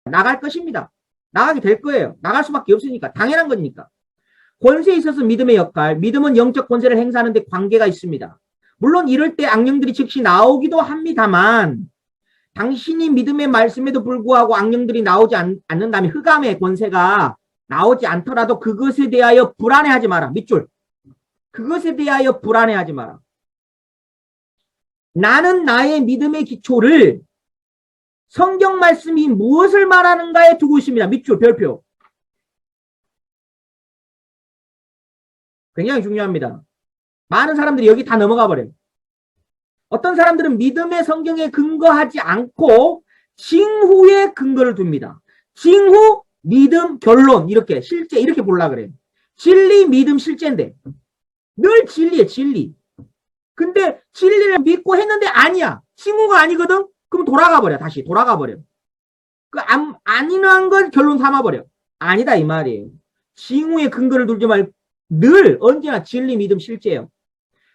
나갈 것입니다. 나가게 될 거예요. 나갈 수밖에 없으니까. 당연한 거니까. 권세에 있어서 믿음의 역할, 믿음은 영적 권세를 행사하는 데 관계가 있습니다. 물론 이럴 때 악령들이 즉시 나오기도 합니다만 당신이 믿음의 말씀에도 불구하고 악령들이 나오지 않는다면 흑암의 권세가 나오지 않더라도 그것에 대하여 불안해하지 마라. 밑줄. 그것에 대하여 불안해하지 마라. 나는 나의 믿음의 기초를 성경 말씀이 무엇을 말하는가에 두고 있습니다. 밑줄 별표. 굉장히 중요합니다. 많은 사람들이 여기 다 넘어가 버려요. 어떤 사람들은 믿음의 성경에 근거하지 않고 징후에 근거를 둡니다. 징후, 믿음, 결론 이렇게 실제 이렇게 보려고 그래요. 진리, 믿음, 실제인데 늘 진리에 진리. 근데 진리를 믿고 했는데 아니야. 징후가 아니거든? 그럼 돌아가 버려. 다시 돌아가 버려. 그 아니란 걸 결론 삼아 버려. 아니다 이 말이에요. 징후에 근거를 두지 말고 늘 언제나 진리, 믿음, 실제예요.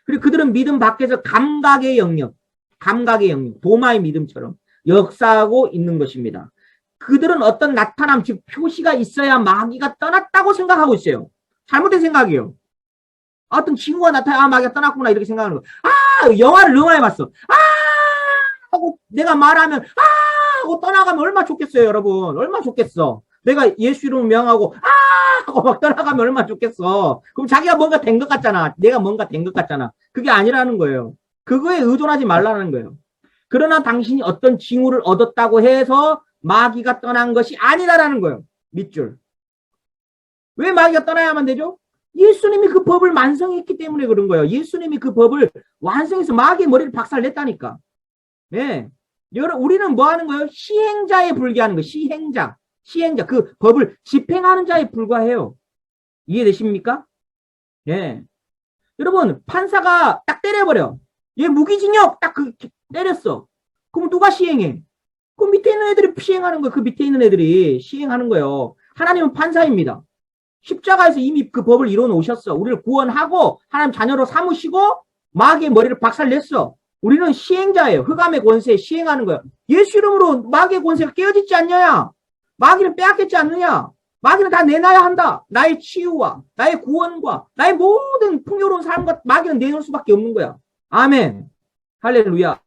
그리고 그들은 믿음 밖에서 감각의 영역, 도마의 믿음처럼 역사하고 있는 것입니다. 그들은 어떤 나타남, 즉 표시가 있어야 마귀가 떠났다고 생각하고 있어요. 잘못된 생각이에요. 어떤 징후가 나타나 마귀가 떠났구나 이렇게 생각하는 거예요. 영화를 너무 많이 봤어. 하고 내가 말하면 하고 떠나가면 얼마나 좋겠어요 여러분. 얼마나 좋겠어. 내가 예수 이름을 명하고 하고 막 떠나가면 얼마나 좋겠어. 그럼 자기가 뭔가 된 것 같잖아. 내가 뭔가 된 것 같잖아. 그게 아니라는 거예요. 그거에 의존하지 말라는 거예요. 그러나 당신이 어떤 징후를 얻었다고 해서 마귀가 떠난 것이 아니다라는 거예요. 밑줄. 왜 마귀가 떠나야만 되죠? 예수님이 그 법을 완성했기 때문에 그런 거예요. 예수님이 그 법을 완성해서 마귀의 머리를 박살냈다니까. 네. 우리는 뭐 하는 거예요? 시행자에 불과하는 거예요. 시행자. 그 법을 집행하는 자에 불과해요. 이해되십니까? 예. 여러분, 판사가 딱 때려버려. 얘 무기징역 딱 때렸어. 그럼 누가 시행해? 그 밑에 있는 애들이 시행하는 거예요. 그 밑에 있는 애들이 시행하는 거예요. 하나님은 판사입니다. 십자가에서 이미 그 법을 이뤄 놓으셨어. 우리를 구원하고 하나님 자녀로 삼으시고 마귀의 머리를 박살냈어. 우리는 시행자예요. 흑암의 권세에 시행하는 거예요. 예수 이름으로 마귀의 권세가 깨어지지 않느냐? 마귀는 빼앗겠지 않느냐? 마귀는 다 내놔야 한다. 나의 치유와 나의 구원과 나의 모든 풍요로운 삶과 마귀는 내놓을 수밖에 없는 거야. 아멘. 할렐루야.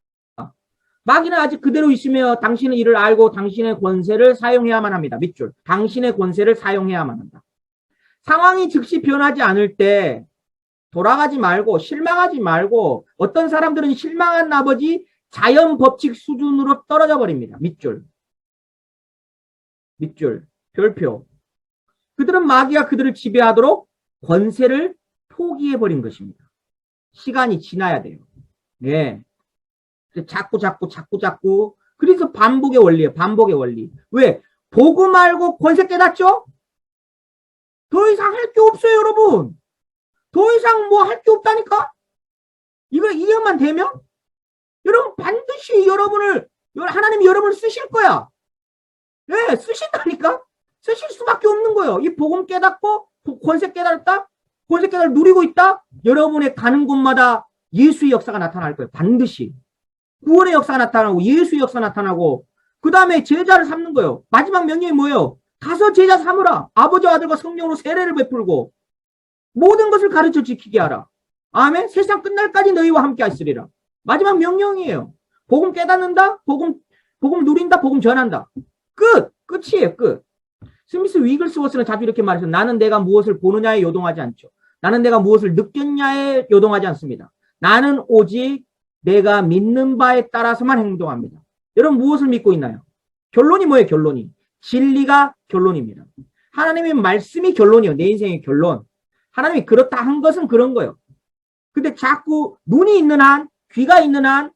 마귀는 아직 그대로 있으며 당신은 이를 알고 당신의 권세를 사용해야만 합니다. 밑줄. 당신의 권세를 사용해야만 한다. 상황이 즉시 변하지 않을 때 돌아가지 말고 실망하지 말고 어떤 사람들은 실망한 나머지 자연 법칙 수준으로 떨어져 버립니다. 밑줄. 별표. 그들은 마귀가 그들을 지배하도록 권세를 포기해버린 것입니다. 시간이 지나야 돼요. 네. 자꾸. 그래서 반복의 원리예요. 반복의 원리. 왜? 보고 말고 권세 깨닫죠? 더 이상 할 게 없어요, 여러분. 더 이상 뭐 할 게 없다니까? 이거 이해만 되면? 여러분, 반드시 하나님이 여러분을 쓰실 거야. 네, 쓰신다니까? 쓰실 수밖에 없는 거예요. 이 복음 깨닫고, 권세 깨달았다? 권세 깨달을 누리고 있다? 여러분의 가는 곳마다 예수의 역사가 나타날 거예요. 반드시. 구원의 역사가 나타나고, 예수의 역사가 나타나고, 그 다음에 제자를 삼는 거예요. 마지막 명령이 뭐예요? 가서 제자 삼으라. 아버지와 아들과 성령으로 세례를 베풀고, 모든 것을 가르쳐 지키게 하라. 아멘? 세상 끝날까지 너희와 함께 하시리라. 마지막 명령이에요. 복음 깨닫는다? 복음 누린다? 복음 전한다. 끝이에요. 끝. 스미스 위글스워스는 자주 이렇게 말해서 나는 내가 무엇을 보느냐에 요동하지 않죠. 나는 내가 무엇을 느꼈냐에 요동하지 않습니다. 나는 오직 내가 믿는 바에 따라서만 행동합니다. 여러분 무엇을 믿고 있나요? 결론이 뭐예요? 결론이. 진리가 결론입니다. 하나님의 말씀이 결론이에요. 내 인생의 결론. 하나님이 그렇다 한 것은 그런 거예요. 근데 자꾸 눈이 있는 한, 귀가 있는 한,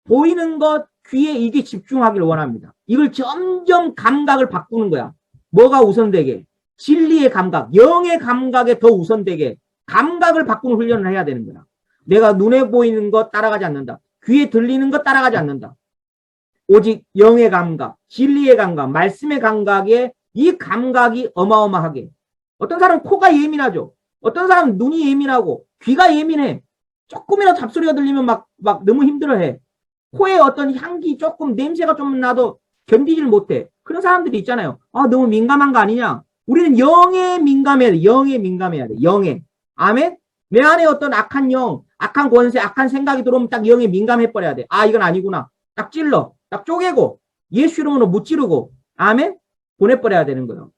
보이는 것, 귀에 이게 집중하기를 원합니다. 이걸 점점 감각을 바꾸는 거야. 뭐가 우선되게? 진리의 감각, 영의 감각에 더 우선되게 감각을 바꾸는 훈련을 해야 되는 거야. 내가 눈에 보이는 것 따라가지 않는다. 귀에 들리는 것 따라가지 않는다. 오직 영의 감각, 진리의 감각, 말씀의 감각에 이 감각이 어마어마하게. 어떤 사람은 코가 예민하죠. 어떤 사람은 눈이 예민하고 귀가 예민해. 조금이라도 잡소리가 들리면 막 너무 힘들어해. 코에 어떤 향기 조금 냄새가 좀 나도 견디질 못해. 그런 사람들이 있잖아요. 아, 너무 민감한 거 아니냐. 우리는 영에 민감해야 돼. 영에 민감해야 돼. 영에. 아멘? 내 안에 어떤 악한 영, 악한 권세, 악한 생각이 들어오면 딱 영에 민감해버려야 돼. 아, 이건 아니구나. 딱 찔러. 딱 쪼개고 예수 이름으로 무찌르고 아멘? 보내버려야 되는 거예요.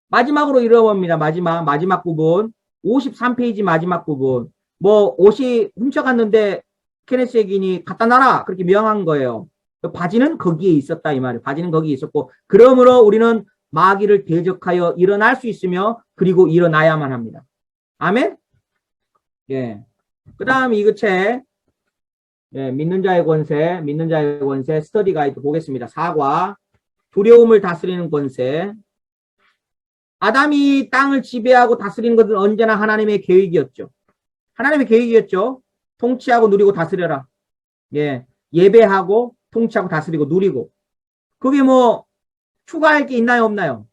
마지막으로 읽어봅니다. 마지막 부분. 53페이지 마지막 부분. 뭐 옷이 훔쳐갔는데 케네스 에긴이 갖다 놔라. 그렇게 명한 거예요. 바지는 거기에 있었다 이 말이에요. 바지는 거기에 있었고 그러므로 우리는 마귀를 대적하여 일어날 수 있으며 그리고 일어나야만 합니다. 아멘? 예. 그 다음 이거 책 믿는 자의 권세 스터디 가이드 보겠습니다. 4과 두려움을 다스리는 권세. 아담이 땅을 지배하고 다스리는 것은 언제나 하나님의 계획이었죠. 하나님의 계획이었죠. 통치하고 누리고 다스려라. 예, 예배하고 통치하고 다스리고 누리고. 그게 뭐 추가할 게 있나요 없나요?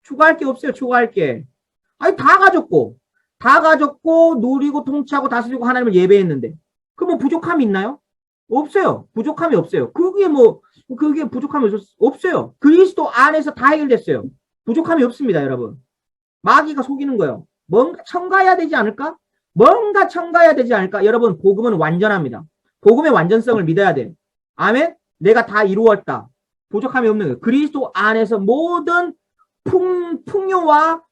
추가할 게 없어요. 추가할 게. 아니 다 가졌고 누리고 통치하고 다스리고 하나님을 예배했는데 그 뭐 부족함이 있나요? 없어요. 부족함이 없어요. 그게 부족함이 없어요. 그리스도 안에서 다 해결됐어요. 부족함이 없습니다, 여러분. 마귀가 속이는 거예요. 뭔가 첨가해야 되지 않을까? 여러분, 복음은 완전합니다. 복음의 완전성을 믿어야 돼. 아멘? 내가 다 이루었다. 부족함이 없는 거예요. 그리스도 안에서 모든 풍요와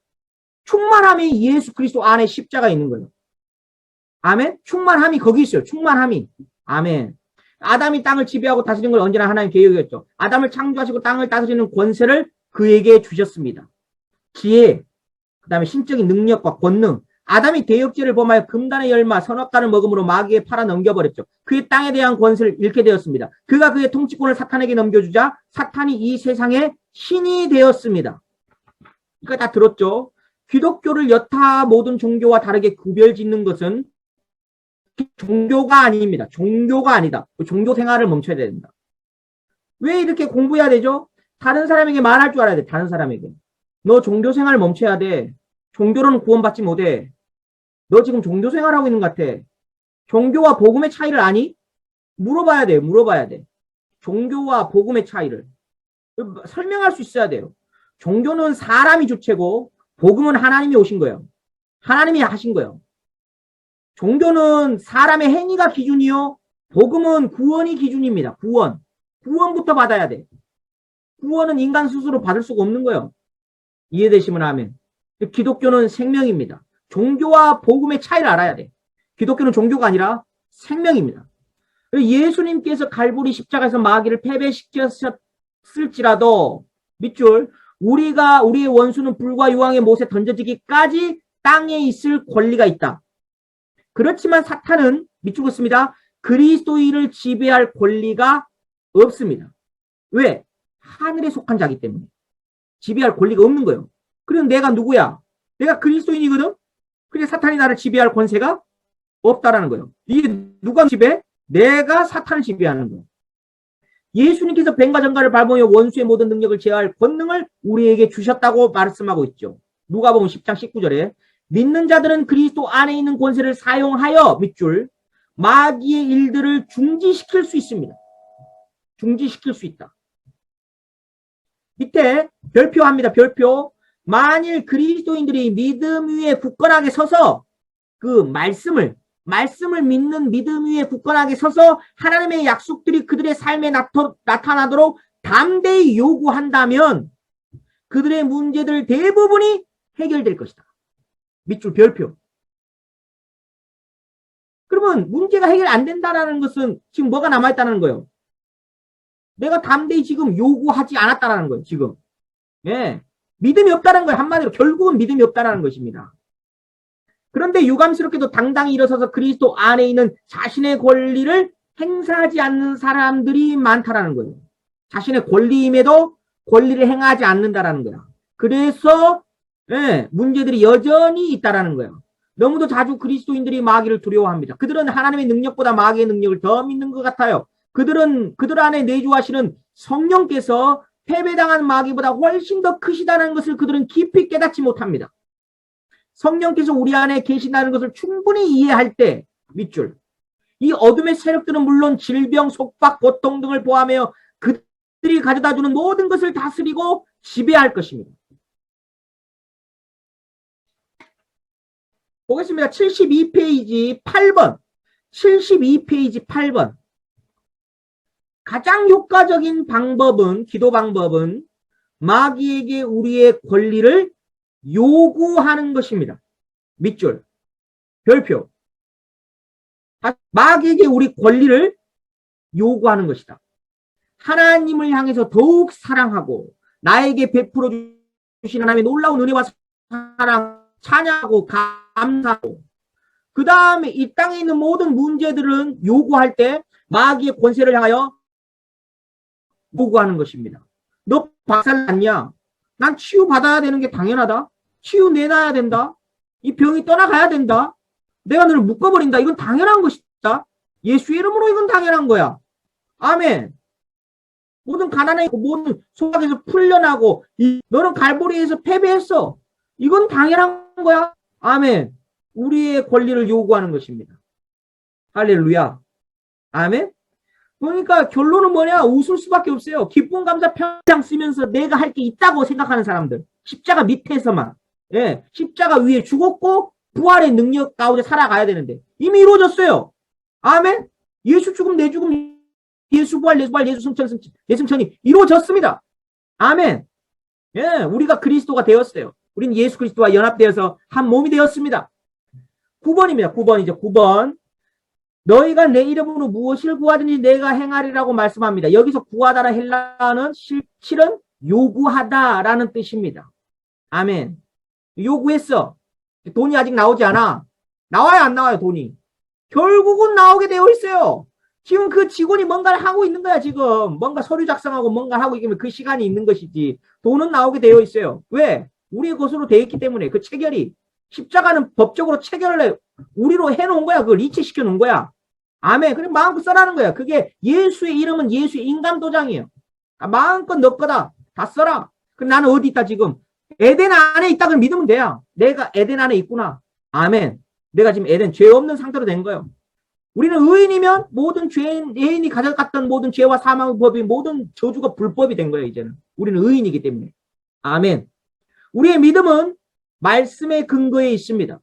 충만함이 예수 그리스도 안에 십자가 있는 거예요. 아멘? 충만함이 거기 있어요. 충만함이. 아멘. 아담이 땅을 지배하고 다스리는 걸 언제나 하나님 계획이었죠. 아담을 창조하시고 땅을 다스리는 권세를 그에게 주셨습니다. 지혜, 그 다음에 신적인 능력과 권능. 아담이 대역죄를 범하여 금단의 열마, 선악과를 먹음으로 마귀에 팔아 넘겨버렸죠. 그의 땅에 대한 권세를 잃게 되었습니다. 그가 그의 통치권을 사탄에게 넘겨주자 사탄이 이 세상의 신이 되었습니다. 이거 다 들었죠? 기독교를 여타 모든 종교와 다르게 구별짓는 것은 종교가 아닙니다. 종교가 아니다. 종교 생활을 멈춰야 된다. 왜 이렇게 공부해야 되죠? 다른 사람에게 말할 줄 알아야 돼. 다른 사람에게. 너 종교 생활 멈춰야 돼. 종교로는 구원받지 못해. 너 지금 종교 생활하고 있는 것 같아. 종교와 복음의 차이를 아니? 물어봐야 돼. 종교와 복음의 차이를. 설명할 수 있어야 돼요. 종교는 사람이 주체고 복음은 하나님이 오신 거예요. 하나님이 하신 거예요. 종교는 사람의 행위가 기준이요. 복음은 구원이 기준입니다. 구원부터 받아야 돼. 구원은 인간 스스로 받을 수가 없는 거예요. 이해되시면 아멘. 기독교는 생명입니다. 종교와 복음의 차이를 알아야 돼. 기독교는 종교가 아니라 생명입니다. 예수님께서 갈보리 십자가에서 마귀를 패배시켰을지라도 밑줄 우리의 원수는 불과 유황의 못에 던져지기까지 땅에 있을 권리가 있다. 그렇지만 사탄은 밑줄 긋습니다. 그리스도인을 지배할 권리가 없습니다. 왜? 하늘에 속한 자기 때문에. 지배할 권리가 없는 거예요. 그럼 내가 누구야? 내가 그리스도인이거든? 그래 사탄이 나를 지배할 권세가 없다라는 거예요. 이게 누가 지배? 내가 사탄을 지배하는 거예요. 예수님께서 뱀과 정갈을 밟으며 원수의 모든 능력을 제어할 권능을 우리에게 주셨다고 말씀하고 있죠. 누가복음 10장 19절에 믿는 자들은 그리스도 안에 있는 권세를 사용하여 밑줄 마귀의 일들을 중지시킬 수 있습니다. 중지시킬 수 있다. 밑에 별표합니다. 별표. 만일 그리스도인들이 믿음 위에 굳건하게 서서 그 말씀을 믿는 믿음 위에 굳건하게 서서 하나님의 약속들이 그들의 삶에 나타나도록 담대히 요구한다면 그들의 문제들 대부분이 해결될 것이다. 밑줄 별표. 그러면 문제가 해결 안 된다는 것은 지금 뭐가 남아있다는 거예요? 내가 담대히 지금 요구하지 않았다는 거예요. 지금. 예. 믿음이 없다는 거예요. 한마디로 결국은 믿음이 없다는 것입니다. 그런데 유감스럽게도 당당히 일어서서 그리스도 안에 있는 자신의 권리를 행사하지 않는 사람들이 많다라는 거예요. 자신의 권리임에도 권리를 행하지 않는다라는 거야. 그래서 예, 문제들이 여전히 있다라는 거예요. 너무도 자주 그리스도인들이 마귀를 두려워합니다. 그들은 하나님의 능력보다 마귀의 능력을 더 믿는 것 같아요. 그들 안에 내주하시는 성령께서 패배당한 마귀보다 훨씬 더 크시다는 것을 그들은 깊이 깨닫지 못합니다. 성령께서 우리 안에 계신다는 것을 충분히 이해할 때 밑줄. 이 어둠의 세력들은 물론 질병, 속박, 고통 등을 포함하여 그들이 가져다주는 모든 것을 다스리고 지배할 것입니다. 보겠습니다. 72페이지 8번. 72페이지 8번. 가장 효과적인 방법은, 기도 방법은 마귀에게 우리의 권리를 요구하는 것입니다. 밑줄. 별표. 마귀에게 우리 권리를 요구하는 것이다. 하나님을 향해서 더욱 사랑하고 나에게 베풀어 주신 하나님의 놀라운 은혜와 사랑 찬양하고 감사하고 그 다음에 이 땅에 있는 모든 문제들은 요구할 때 마귀의 권세를 향하여 요구하는 것입니다. 너 박살났냐? 난 치유받아야 되는 게 당연하다. 치유 내놔야 된다. 이 병이 떠나가야 된다. 내가 너를 묶어버린다. 이건 당연한 것이다. 예수 이름으로 이건 당연한 거야. 아멘. 모든 가난에 모든 소각에서 풀려나고 너는 갈보리에서 패배했어. 이건 당연한 거야. 아멘. 우리의 권리를 요구하는 것입니다. 할렐루야. 아멘. 그러니까 결론은 뭐냐? 웃을 수밖에 없어요. 기쁨, 감사, 평양 쓰면서 내가 할 게 있다고 생각하는 사람들. 십자가 밑에서만. 예, 십자가 위에 죽었고 부활의 능력 가운데 살아가야 되는데 이미 이루어졌어요. 아멘. 예수 죽음, 내 죽음, 예수 부활, 예수 승천, 예승천이 이루어졌습니다. 아멘. 예, 우리가 그리스도가 되었어요. 우리는 예수 그리스도와 연합되어서 한 몸이 되었습니다. 9번입니다. 9번이죠. 9번. 너희가 내 이름으로 무엇을 구하든지 내가 행하리라고 말씀합니다. 여기서 구하다라 헬라어는 실은 요구하다라는 뜻입니다. 아멘. 요구했어. 돈이 아직 나오지 않아. 나와요, 안 나와요, 돈이? 결국은 나오게 되어 있어요. 지금 그 직원이 뭔가를 하고 있는 거야, 지금. 뭔가 서류 작성하고 뭔가 하고 있으면 그 시간이 있는 것이지. 돈은 나오게 되어 있어요. 왜? 우리의 것으로 되어 있기 때문에 그 체결이. 십자가는 법적으로 체결을 우리로 해놓은 거야. 그걸 이체시켜 놓은 거야. 아멘. 그래 마음껏 써라는 거야. 그게 예수의 이름은 예수의 인감 도장이에요. 마음껏 너 거다. 다 써라. 그럼 나는 어디 있다 지금? 에덴 안에 있다 그걸 믿으면 돼요. 내가 에덴 안에 있구나. 아멘. 내가 지금 에덴 죄 없는 상태로 된 거예요. 우리는 의인이면 모든 죄인이 가져갔던 모든 죄와 사망의 법이 모든 저주가 불법이 된 거예요. 이제는. 우리는 의인이기 때문에. 아멘. 우리의 믿음은 말씀의 근거에 있습니다.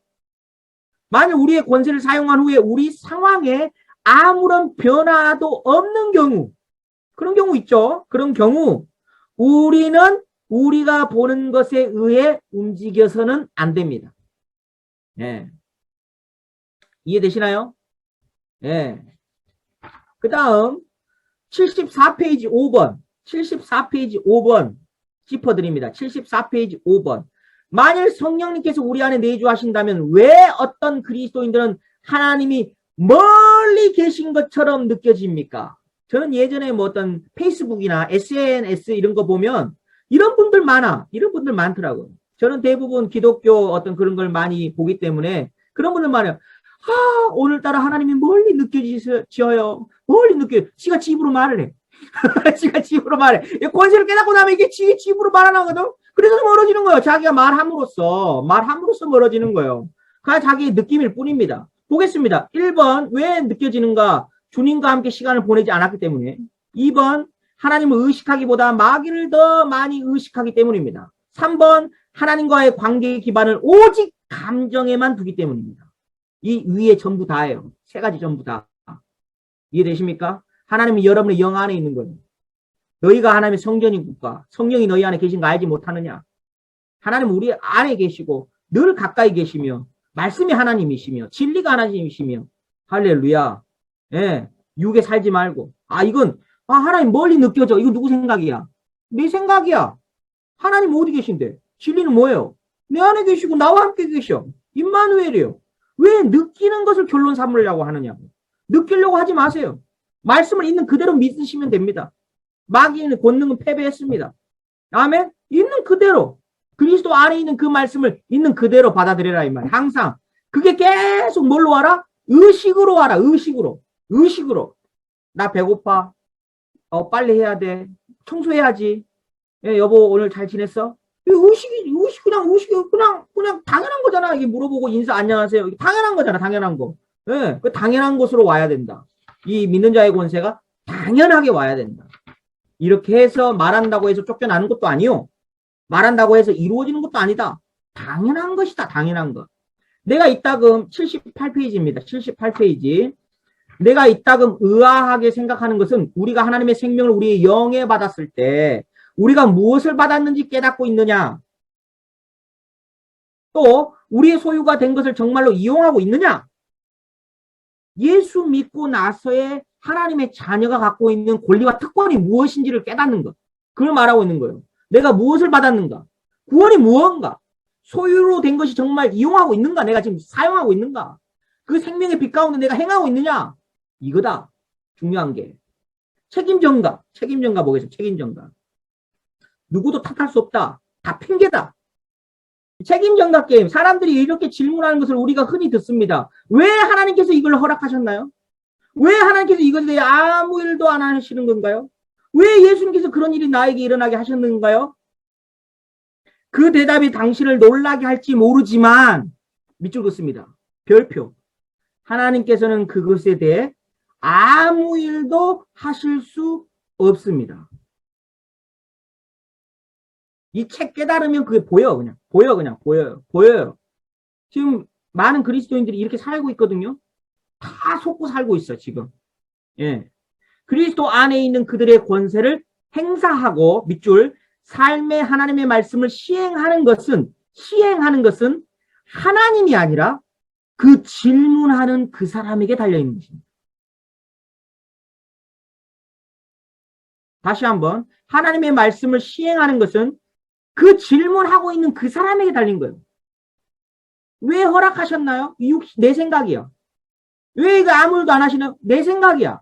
만약 우리의 권세를 사용한 후에 우리 상황에 아무런 변화도 없는 경우, 그런 경우 있죠. 그런 경우 우리는 우리가 보는 것에 의해 움직여서는 안 됩니다. 예. 이해되시나요? 예. 그 다음 74페이지 5번 74페이지 5번 짚어드립니다. 74페이지 5번 만일 성령님께서 우리 안에 내주하신다면 왜 어떤 그리스도인들은 하나님이 멀리 계신 것처럼 느껴집니까? 저는 예전에 뭐 어떤 페이스북이나 SNS 이런 거 보면 이런 분들 많아. 이런 분들 많더라고요. 저는 대부분 기독교 어떤 그런 걸 많이 보기 때문에 그런 분들 많아요. 아, 오늘따라 하나님이 멀리 느껴지셔요. 멀리 느껴요. 지가 집으로 말을 해. 지가 집으로 말해. 권세를 깨닫고 나면 이게 집으로 말하거든. 그래서 멀어지는 거예요. 자기가 말함으로써 멀어지는 거예요. 그냥 자기의 느낌일 뿐입니다. 보겠습니다. 1번 왜 느껴지는가? 주님과 함께 시간을 보내지 않았기 때문에. 2번 하나님을 의식하기보다 마귀를 더 많이 의식하기 때문입니다. 3번 하나님과의 관계의 기반을 오직 감정에만 두기 때문입니다. 이 위에 전부 다예요. 세 가지 전부 다. 이해되십니까? 하나님이 여러분의 영 안에 있는 거예요. 너희가 하나님의 성전이니까 성령이 너희 안에 계신 거 알지 못하느냐? 하나님 우리 안에 계시고 늘 가까이 계시며 말씀이 하나님이시며 진리가 하나님이시며 할렐루야. 예, 육에 살지 말고. 이건, 하나님 멀리 느껴져. 이거 누구 생각이야? 내 생각이야. 하나님 어디 계신데? 진리는 뭐예요? 내 안에 계시고 나와 함께 계셔. 임마누엘이요. 왜 느끼는 것을 결론 삼으려고 하느냐고. 느끼려고 하지 마세요. 말씀을 있는 그대로 믿으시면 됩니다. 마귀의 권능은 패배했습니다. 아멘? 있는 그대로. 그리스도 안에 있는 그 말씀을 있는 그대로 받아들여라 이 말. 항상. 그게 계속 뭘로 와라? 의식으로 와라. 의식으로. 의식으로. 나 배고파. 빨리 해야 돼. 청소해야지. 예, 여보 오늘 잘 지냈어? 의식이 그냥 당연한 거잖아. 이게 물어보고 인사 안녕하세요. 당연한 거잖아. 당연한 거. 예, 그 당연한 곳으로 와야 된다. 이 믿는 자의 권세가 당연하게 와야 된다. 이렇게 해서 말한다고 해서 쫓겨나는 것도 아니요. 말한다고 해서 이루어지는 것도 아니다. 당연한 것이다. 당연한 것. 내가 이따금 78페이지입니다. 78페이지. 내가 이따금 의아하게 생각하는 것은 우리가 하나님의 생명을 우리의 영에 받았을 때 우리가 무엇을 받았는지 깨닫고 있느냐. 또 우리의 소유가 된 것을 정말로 이용하고 있느냐. 예수 믿고 나서의 하나님의 자녀가 갖고 있는 권리와 특권이 무엇인지를 깨닫는 것. 그걸 말하고 있는 거예요. 내가 무엇을 받았는가? 구원이 무엇인가? 소유로 된 것이 정말 이용하고 있는가? 내가 지금 사용하고 있는가? 그 생명의 빛 가운데 내가 행하고 있느냐? 이거다. 중요한 게. 책임전가. 책임전가 보겠습니다. 책임전가. 누구도 탓할 수 없다. 다 핑계다. 책임전가 게임. 사람들이 이렇게 질문하는 것을 우리가 흔히 듣습니다. 왜 하나님께서 이걸 허락하셨나요? 왜 하나님께서 이것에 대해 아무 일도 안 하시는 건가요? 왜 예수님께서 그런 일이 나에게 일어나게 하셨는가요? 그 대답이 당신을 놀라게 할지 모르지만 밑줄 긋습니다. 별표. 하나님께서는 그것에 대해 아무 일도 하실 수 없습니다. 이 책 깨달으면 그게 보여. 그냥 보여요. 지금 많은 그리스도인들이 이렇게 살고 있거든요. 다 속고 살고 있어 지금. 예. 그리스도 안에 있는 그들의 권세를 행사하고 밑줄 삶의 하나님의 말씀을 시행하는 것은 하나님이 아니라 그 질문하는 그 사람에게 달려있는 것입니다. 다시 한번 하나님의 말씀을 시행하는 것은 그 질문하고 있는 그 사람에게 달린 거예요. 왜 허락하셨나요? 내 생각이야. 왜 이거 아무 일도 안 하시나요? 내 생각이야.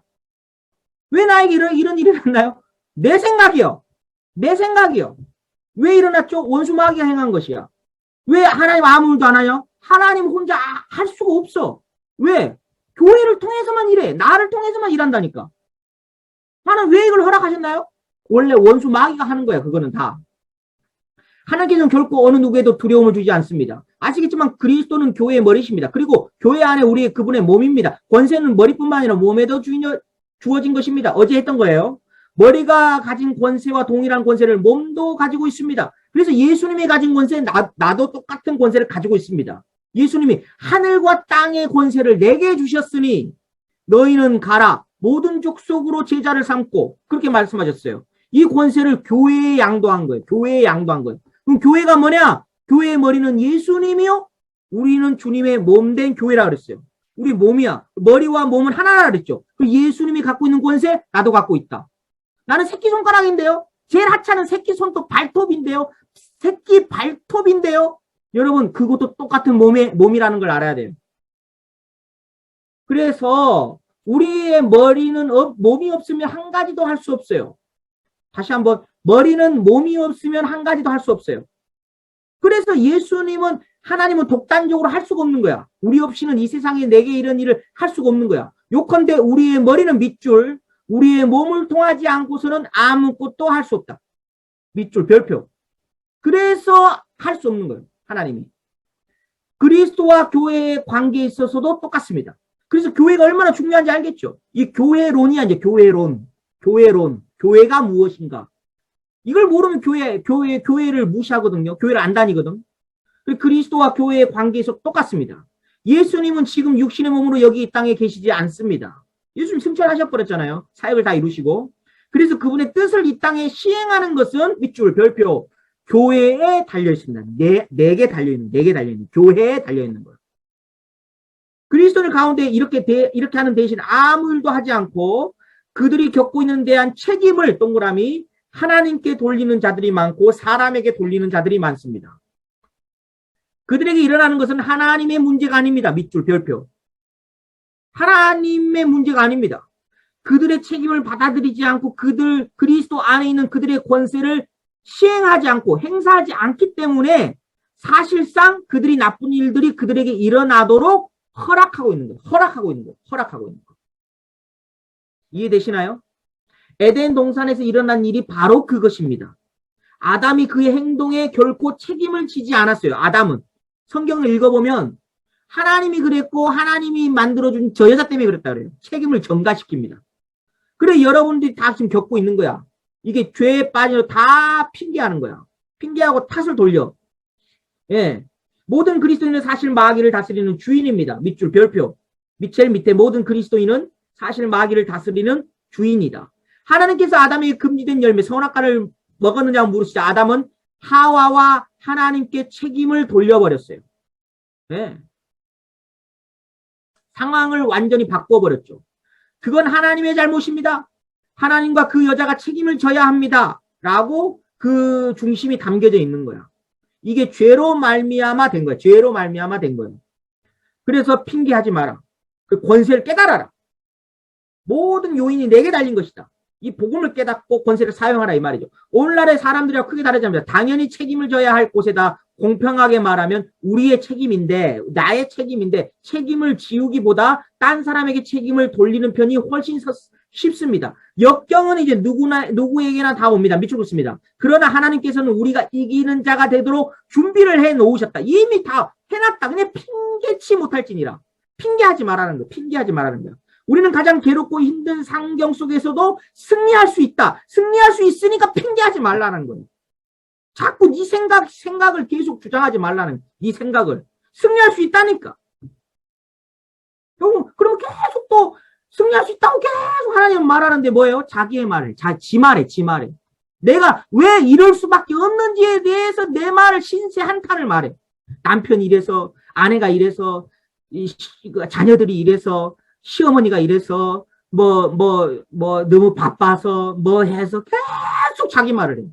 왜 나에게 이런 일이 일어났나요? 내 생각이요. 왜 일어났죠? 원수 마귀가 행한 것이야. 왜 하나님 아무 일도 안 하냐? 하나님 혼자 할 수가 없어. 왜? 교회를 통해서만 일해. 나를 통해서만 일한다니까. 하나님 왜 이걸 허락하셨나요? 원래 원수 마귀가 하는 거야. 그거는 다. 하나님께서는 결코 어느 누구에도 두려움을 주지 않습니다. 아시겠지만 그리스도는 교회의 머리십니다. 그리고 교회 안에 우리의 그분의 몸입니다. 권세는 머리뿐만 아니라 몸에도 주어진 것입니다. 어제 했던 거예요. 머리가 가진 권세와 동일한 권세를 몸도 가지고 있습니다. 그래서 예수님이 가진 권세, 나도 똑같은 권세를 가지고 있습니다. 예수님이 하늘과 땅의 권세를 내게 주셨으니 너희는 가라. 모든 족속으로 제자를 삼고 그렇게 말씀하셨어요. 이 권세를 교회에 양도한 거예요. 그럼 교회가 뭐냐? 교회의 머리는 예수님이요. 우리는 주님의 몸된 교회라 그랬어요. 우리 몸이야. 머리와 몸은 하나라 그랬죠. 그 예수님이 갖고 있는 권세 나도 갖고 있다. 나는 새끼손가락인데요. 제일 하찮은 새끼손톱 발톱인데요. 새끼 발톱인데요. 여러분 그것도 똑같은 몸이라는 걸 알아야 돼요. 그래서 우리의 머리는 몸이 없으면 한 가지도 할 수 없어요. 다시 한번 머리는 몸이 없으면 한 가지도 할 수 없어요. 그래서 예수님은 하나님은 독단적으로 할 수가 없는 거야. 우리 없이는 이 세상에 내게 이런 일을 할 수가 없는 거야. 요컨대 우리의 머리는 밑줄, 우리의 몸을 통하지 않고서는 아무것도 할 수 없다. 밑줄 별표. 그래서 할 수 없는 거예요. 하나님이. 그리스도와 교회의 관계에 있어서도 똑같습니다. 그래서 교회가 얼마나 중요한지 알겠죠? 이 교회론이야 이제 교회론. 교회가 무엇인가? 이걸 모르면 교회를 무시하거든요. 교회를 안 다니거든. 그리스도와 교회의 관계에서 똑같습니다. 예수님은 지금 육신의 몸으로 여기 이 땅에 계시지 않습니다. 예수님 승천하셔버렸잖아요. 사역을 다 이루시고. 그래서 그분의 뜻을 이 땅에 시행하는 것은 밑줄 별표 교회에 달려 있습니다. 내게 달려 있는 교회에 달려 있는 거예요. 그리스도인들 가운데 이렇게 하는 대신 아무 일도 하지 않고 그들이 겪고 있는 데 대한 책임을 동그라미 하나님께 돌리는 자들이 많고 사람에게 돌리는 자들이 많습니다. 그들에게 일어나는 것은 하나님의 문제가 아닙니다. 밑줄 별표. 하나님의 문제가 아닙니다. 그들의 책임을 받아들이지 않고 그리스도 안에 있는 그들의 권세를 시행하지 않고 행사하지 않기 때문에 사실상 그들이 나쁜 일들이 그들에게 일어나도록 허락하고 있는 거예요. 이해되시나요? 에덴 동산에서 일어난 일이 바로 그것입니다. 아담이 그의 행동에 결코 책임을 지지 않았어요. 아담은. 성경을 읽어보면 하나님이 그랬고 하나님이 만들어준 저 여자 때문에 그랬다 그래요. 책임을 전가시킵니다. 그래 여러분들이 다 지금 겪고 있는 거야. 이게 죄에 빠져 다 핑계하는 거야. 핑계하고 탓을 돌려. 예. 모든 그리스도인은 사실 마귀를 다스리는 주인입니다. 밑줄 별표. 제일 밑에 모든 그리스도인은 사실 마귀를 다스리는 주인이다. 하나님께서 아담에게 금지된 열매 선악과를 먹었느냐고 물으시자 아담은 하와와 하나님께 책임을 돌려버렸어요. 예. 상황을 완전히 바꿔버렸죠. 그건 하나님의 잘못입니다. 하나님과 그 여자가 책임을 져야 합니다. 라고 그 중심이 담겨져 있는 거야. 이게 죄로 말미암아 된 거야. 죄로 말미암아 된 거예요. 그래서 핑계하지 마라. 그 권세를 깨달아라. 모든 요인이 내게 달린 것이다. 이 복음을 깨닫고 권세를 사용하라 이 말이죠. 오늘날의 사람들이랑 크게 다르지 않습니다. 당연히 책임을 져야 할 곳에다 공평하게 말하면 우리의 책임인데 나의 책임인데 책임을 지우기보다 딴 사람에게 책임을 돌리는 편이 훨씬 쉽습니다. 역경은 이제 누구에게나 다 옵니다. 미치겠습니다. 그러나 하나님께서는 우리가 이기는 자가 되도록 준비를 해 놓으셨다. 이미 다 해놨다. 그냥 핑계치 못할지니라. 핑계하지 말라는 거. 핑계하지 말라는 거야. 우리는 가장 괴롭고 힘든 상경 속에서도 승리할 수 있다. 승리할 수 있으니까 핑계하지 말라는 거예요. 자꾸 네 생각을 계속 주장하지 말라는 네 생각을. 승리할 수 있다니까. 그러면 계속 또 승리할 수 있다고 계속 하나님은 말하는데 뭐예요? 자기의 말을. 지 말에. 내가 왜 이럴 수밖에 없는지에 대해서 내 말을 신세 한탄을 말해. 남편이 이래서, 아내가 이래서, 자녀들이 이래서, 시어머니가 이래서 너무 바빠서 뭐 해서 계속 자기 말을 해.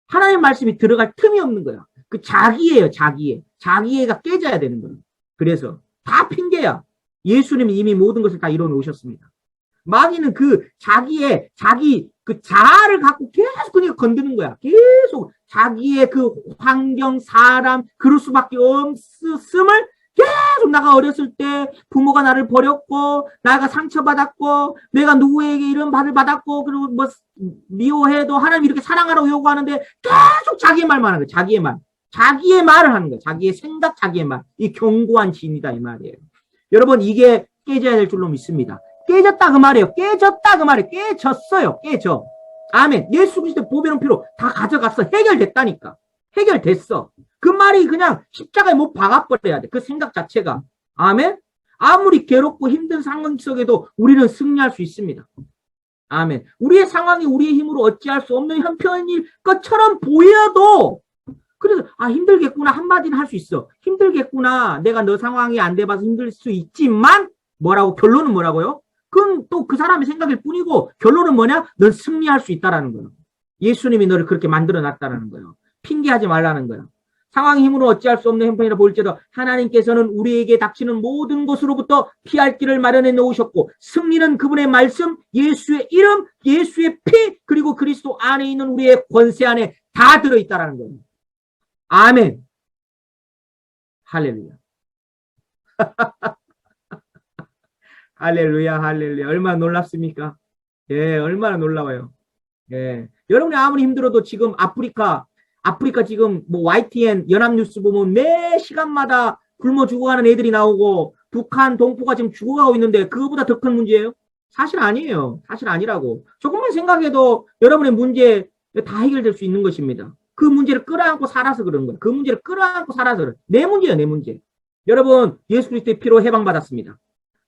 하나님의 말씀이 들어갈 틈이 없는 거야. 그 자기예요. 자기애가 깨져야 되는 거야. 그래서 다 핑계야. 예수님이 이미 모든 것을 다 이뤄 놓으셨습니다. 마귀는 그 자기 그 자아를 갖고 계속 그냥 건드는 거야. 계속 자기의 그 환경, 사람, 그럴 수밖에 없음을 계속 내가 어렸을 때 부모가 나를 버렸고 내가 상처받았고 내가 누구에게 이런 말을 받았고 그리고 뭐 미워해도 하나님 이렇게 사랑하라고 요구하는데 계속 자기의 말만 하는 거야. 자기의 말을 하는 거야. 자기의 생각, 자기의 말. 이 견고한 진이다 이 말이에요. 여러분 이게 깨져야 될 줄로 믿습니다. 깨졌다 그 말이에요. 깨졌다 그 말이에요. 깨졌어요. 깨져. 아멘. 예수 그리스도의 보배로운 피로 다 가져갔어. 해결됐다니까. 해결됐어. 그 말이 그냥 십자가에 못 박아버려야 돼. 그 생각 자체가. 아멘. 아무리 괴롭고 힘든 상황 속에도 우리는 승리할 수 있습니다. 아멘. 우리의 상황이 우리의 힘으로 어찌할 수 없는 형편일 것처럼 보여도 그래서 힘들겠구나 한마디는 할 수 있어. 힘들겠구나. 내가 너 상황이 안 돼봐서 힘들 수 있지만 결론은 뭐라고요? 그건 또 그 사람의 생각일 뿐이고 결론은 뭐냐? 넌 승리할 수 있다라는 거예요. 예수님이 너를 그렇게 만들어놨다라는 거예요. 핑계하지 말라는 거예요. 상황의 힘으로 어찌할 수 없는 형편이라 보일지라도 하나님께서는 우리에게 닥치는 모든 것으로부터 피할 길을 마련해 놓으셨고 승리는 그분의 말씀, 예수의 이름, 예수의 피 그리고 그리스도 안에 있는 우리의 권세 안에 다 들어있다라는 거예요. 아멘. 할렐루야. 할렐루야. 얼마나 놀랍습니까? 예, 얼마나 놀라워요. 예. 여러분이 아무리 힘들어도 지금 아프리카 지금 YTN 연합뉴스 보면 매 시간마다 굶어 죽어가는 애들이 나오고 북한 동포가 지금 죽어가고 있는데 그거보다 더 큰 문제예요? 사실 아니에요. 사실 아니라고. 조금만 생각해도 여러분의 문제 다 해결될 수 있는 것입니다. 그 문제를 끌어안고 살아서 그런 거예요. 그 문제를 끌어안고 살아서 그런 내 문제예요. 내 문제. 여러분 예수 그리스도의 피로 해방받았습니다.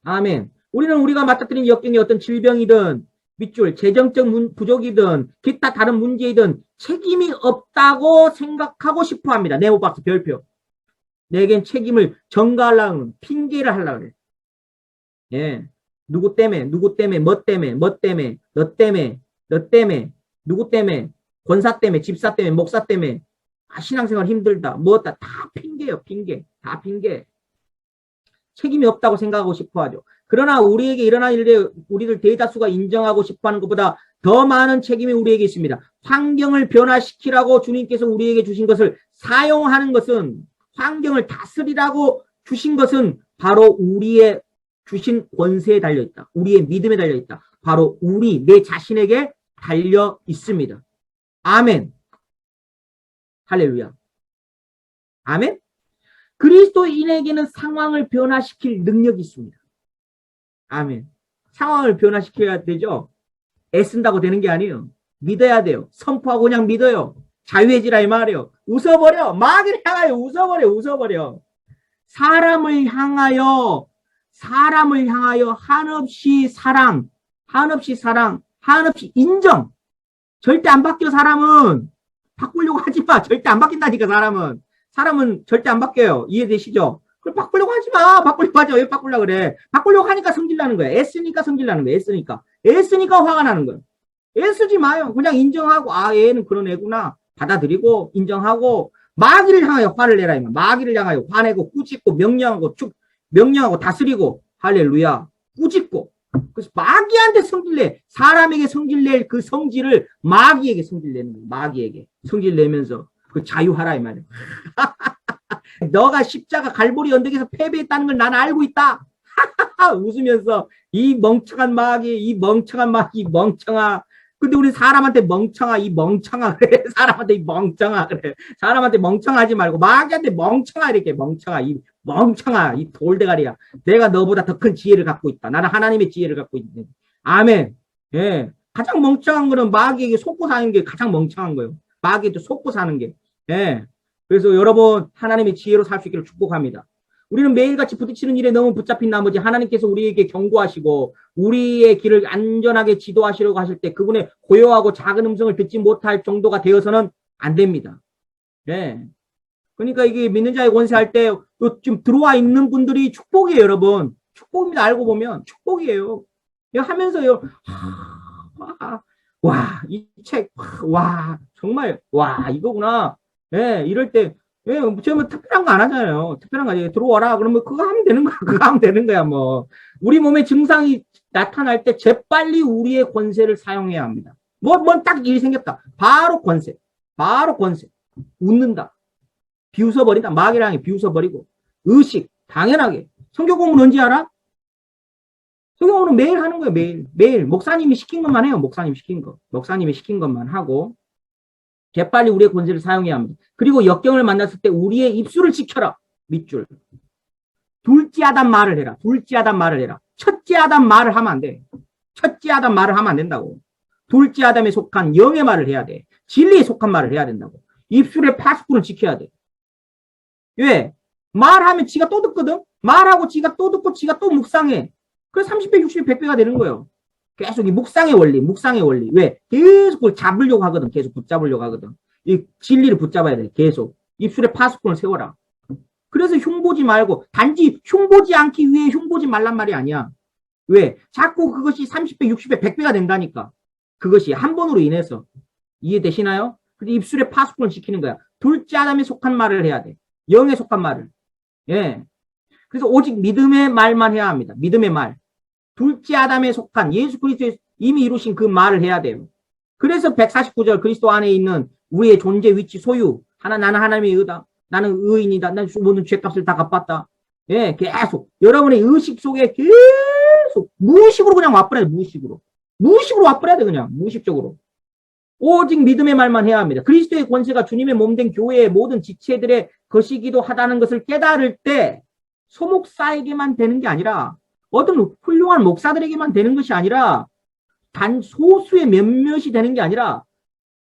아멘. 우리가 맞닥뜨린 역경이 어떤 질병이든 밑줄 재정적 부족이든 기타 다른 문제이든 책임이 없다고 생각하고 싶어 합니다. 네오박스 별표. 내겐 책임을 전가하려고 핑계를 하려고 그래. 예. 누구 때문에, 누구 때문에, 뭐 때문에, 뭐 때문에, 너 때문에, 너 때문에, 누구 때문에, 권사 때문에, 집사 때문에, 목사 때문에, 아, 신앙생활 힘들다, 뭐다, 다 핑계요, 핑계. 다 핑계. 책임이 없다고 생각하고 싶어 하죠. 그러나 우리에게 일어난 일에 우리들 대다수가 인정하고 싶어 하는 것보다 더 많은 책임이 우리에게 있습니다. 환경을 변화시키라고 주님께서 우리에게 주신 것을 사용하는 것은, 환경을 다스리라고 주신 것은 바로 우리의 주신 권세에 달려있다. 우리의 믿음에 달려있다. 바로 내 자신에게 달려 있습니다. 아멘. 할렐루야. 아멘. 그리스도인에게는 상황을 변화시킬 능력이 있습니다. 아멘. 상황을 변화시켜야 되죠. 애쓴다고 되는 게 아니에요. 믿어야 돼요. 선포하고 그냥 믿어요. 자유해지라 이 말이에요. 웃어버려. 마귀를 향하여 웃어버려. 웃어버려. 사람을 향하여 한없이 사랑, 한없이 인정. 절대 안 바뀌어. 사람은 바꾸려고 하지 마. 절대 안 바뀐다니까. 사람은 절대 안 바뀌어요. 이해되시죠? 그걸 바꾸려고 하지 마. 바꾸려고 하지 마. 왜 바꾸려고 그래? 바꾸려고 하니까 성질나는 거야. 애쓰니까 성질나는 거야. 애쓰니까 화가 나는 거야. 애쓰지 마요. 그냥 인정하고, 아, 얘는 그런 애구나. 받아들이고, 인정하고, 마귀를 향하여 화를 내라. 마귀를 향하여 화내고, 꾸짖고, 명령하고, 다스리고, 할렐루야. 꾸짖고. 그래서 마귀한테 성질내. 사람에게 성질낼 그 성질을 마귀에게 성질내는 거야. 마귀에게 성질내면서 그 자유하라 이 말이야. 너가 십자가 갈보리 언덕에서 패배했다는 걸 나는 알고 있다. 웃으면서 이 멍청한 마귀, 멍청아. 근데 우리 사람한테 멍청아 그래. 사람한테 멍청하지 말고 마귀한테 멍청아 이렇게 멍청아 이 돌대가리야. 내가 너보다 더 큰 지혜를 갖고 있다. 나는 하나님의 지혜를 갖고 있는. 아멘. 예. 가장 멍청한 거는 마귀에게 속고 사는 게 가장 멍청한 거예요. 마귀에게 속고 사는 게. 예. 그래서 여러분 하나님의 지혜로 살 수 있기를 축복합니다. 우리는 매일같이 부딪히는 일에 너무 붙잡힌 나머지 하나님께서 우리에게 경고하시고 우리의 길을 안전하게 지도하시려고 하실 때 그분의 고요하고 작은 음성을 듣지 못할 정도가 되어서는 안 됩니다. 네. 그러니까 이게 믿는 자의 권세할 때 지금 들어와 있는 분들이 축복이에요, 여러분. 축복입니다. 알고 보면 축복이에요. 하면서요. 와, 이 책, 와, 정말, 와, 이거구나. 예, 이럴 때, 예, 저는 특별한 거 안 하잖아요. 특별한 거 아니에요. 들어와라. 그러면 그거 하면 되는 거야. 그거 하면 되는 거야, 뭐. 우리 몸에 증상이 나타날 때 재빨리 우리의 권세를 사용해야 합니다. 딱 일이 생겼다. 바로 권세. 웃는다. 비웃어버린다. 마귀랑 비웃어버리고. 의식. 당연하게. 성경 공부는 언제 알아? 성경 공부는 매일 하는 거예요. 매일. 목사님이 시킨 것만 해요. 목사님이 시킨 것만 하고. 재빨리 우리의 권세를 사용해야 합니다. 그리고 역경을 만났을 때 우리의 입술을 지켜라. 밑줄. 둘째 아담 말을 해라. 첫째 아담 말을 하면 안 돼. 첫째 아담 말을 하면 안 된다고. 둘째 아담에 속한 영의 말을 해야 돼. 진리에 속한 말을 해야 된다고. 입술의 파수꾼을 지켜야 돼. 왜? 말하면 지가 또 듣거든? 말하고 지가 또 듣고 지가 또 묵상해. 그래서 30배, 60배, 100배가 되는 거예요. 계속 이 묵상의 원리. 왜? 계속 그걸 잡으려고 하거든. 계속 붙잡으려고 하거든. 이 진리를 붙잡아야 돼. 계속. 입술에 파수꾼을 세워라. 그래서 흉보지 말고, 단지 흉보지 않기 위해 흉보지 말란 말이 아니야. 왜? 자꾸 그것이 30배, 60배, 100배가 된다니까. 그것이 한 번으로 인해서. 이해되시나요? 근데 입술에 파수꾼을 시키는 거야. 둘째 아담에 속한 말을 해야 돼. 영에 속한 말을. 예. 그래서 오직 믿음의 말만 해야 합니다. 믿음의 말. 둘째 아담에 속한 예수 그리스도의 이미 이루신 그 말을 해야 돼요. 그래서 149절 그리스도 안에 있는 우리의 존재 위치 소유. 나는 하나님의 의다. 나는 의인이다. 난 모든 죄값을 다 갚았다. 예, 계속. 여러분의 의식 속에 계속 무의식으로 그냥 와버려야 돼. 무의식으로 와버려야 돼. 그냥 무의식적으로. 오직 믿음의 말만 해야 합니다. 그리스도의 권세가 주님의 몸된 교회의 모든 지체들의 것이기도 하다는 것을 깨달을 때 소목사에게만 되는 게 아니라 어떤 훌륭한 목사들에게만 되는 것이 아니라 단 소수의 몇몇이 되는 게 아니라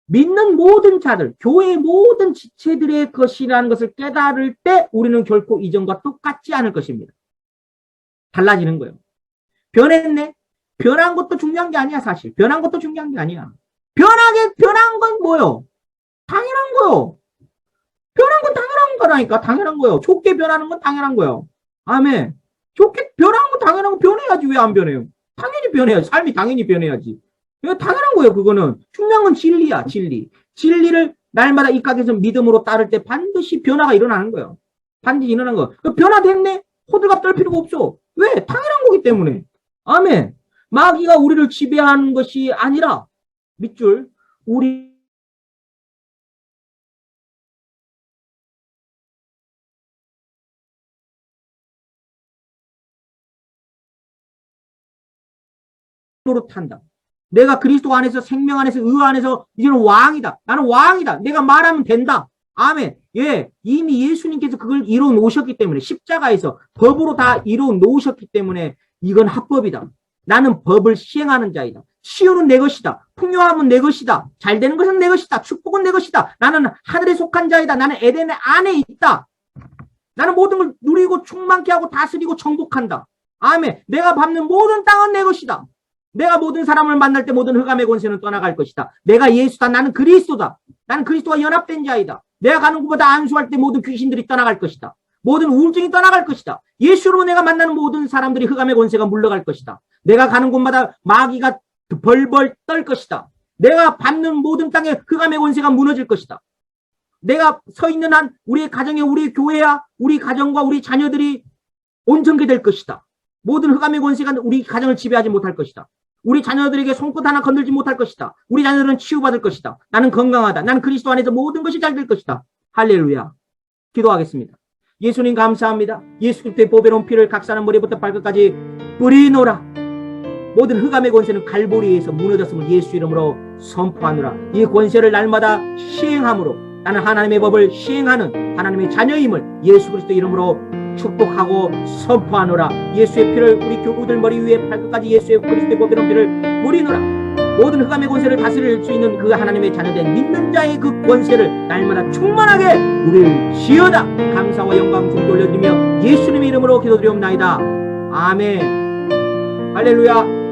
믿는 모든 자들, 교회의 모든 지체들의 것이라는 것을 깨달을 때 우리는 결코 이전과 똑같지 않을 것입니다. 달라지는 거예요. 변했네? 변한 것도 중요한 게 아니야, 사실. 변한 건 뭐요? 당연한 거요. 변한 건 당연한 거라니까. 당연한 거요. 좋게 변하는 건 당연한 거요. 아멘. 좋게 변하는 거 당연한 거 변해야지. 왜 안 변해요? 당연히 변해야지. 삶이 당연히 변해야지. 이거 당연한 거예요. 그거는. 중요한 건 진리야. 진리. 진리를 날마다 입각해서 믿음으로 따를 때 반드시 변화가 일어나는 거예요. 반드시 일어나는 거. 변화됐네? 호들갑 떨 필요가 없어. 왜? 당연한 거기 때문에. 아멘. 마귀가 우리를 지배하는 것이 아니라 밑줄 우리 노릇한다. 내가 그리스도 안에서 생명 안에서 의 안에서 이제는 왕이다. 나는 왕이다. 내가 말하면 된다. 아멘. 예, 이미 예수님께서 그걸 이루어 놓으셨기 때문에 십자가에서 법으로 다 이루어 놓으셨기 때문에 이건 합법이다. 나는 법을 시행하는 자이다. 치유는 내 것이다. 풍요함은 내 것이다. 잘 되는 것은 내 것이다. 축복은 내 것이다. 나는 하늘에 속한 자이다. 나는 에덴 안에 있다. 나는 모든 걸 누리고 충만케 하고 다스리고 정복한다. 아멘. 내가 밟는 모든 땅은 내 것이다. 내가 모든 사람을 만날 때 모든 흑암의 권세는 떠나갈 것이다. 내가 예수다. 나는 그리스도다. 나는 그리스도와 연합된 자이다. 내가 가는 곳마다 안수할 때 모든 귀신들이 떠나갈 것이다. 모든 우울증이 떠나갈 것이다. 예수로 내가 만나는 모든 사람들이 흑암의 권세가 물러갈 것이다. 내가 가는 곳마다 마귀가 벌벌 떨 것이다. 내가 밟는 모든 땅에 흑암의 권세가 무너질 것이다. 내가 서 있는 한 우리의 가정에 우리 교회야 우리 가정과 우리 자녀들이 온전케 될 것이다. 모든 흑암의 권세가 우리 가정을 지배하지 못할 것이다. 우리 자녀들에게 손끝 하나 건들지 못할 것이다. 우리 자녀들은 치유받을 것이다. 나는 건강하다. 나는 그리스도 안에서 모든 것이 잘 될 것이다. 할렐루야. 기도하겠습니다. 예수님 감사합니다. 예수 그리스도의 보배로운 피를 각사는 머리부터 발끝까지 뿌리노라. 모든 흑암의 권세는 갈보리에서 무너졌음을 예수 이름으로 선포하노라. 이 권세를 날마다 시행함으로 나는 하나님의 법을 시행하는 하나님의 자녀임을 예수 그리스도 이름으로 축복하고 선포하노라. 예수의 피를 우리 교우들 머리 위에 발끝까지 예수의 그리스도의 보배로운 피를 뿌리노라. 모든 흑암의 권세를 다스릴 수 있는 그 하나님의 자녀된 믿는 자의 그 권세를 날마다 충만하게 우리를 지어다. 감사와 영광 주님 돌려드리며 예수님의 이름으로 기도드리옵나이다. 아멘. 할렐루야.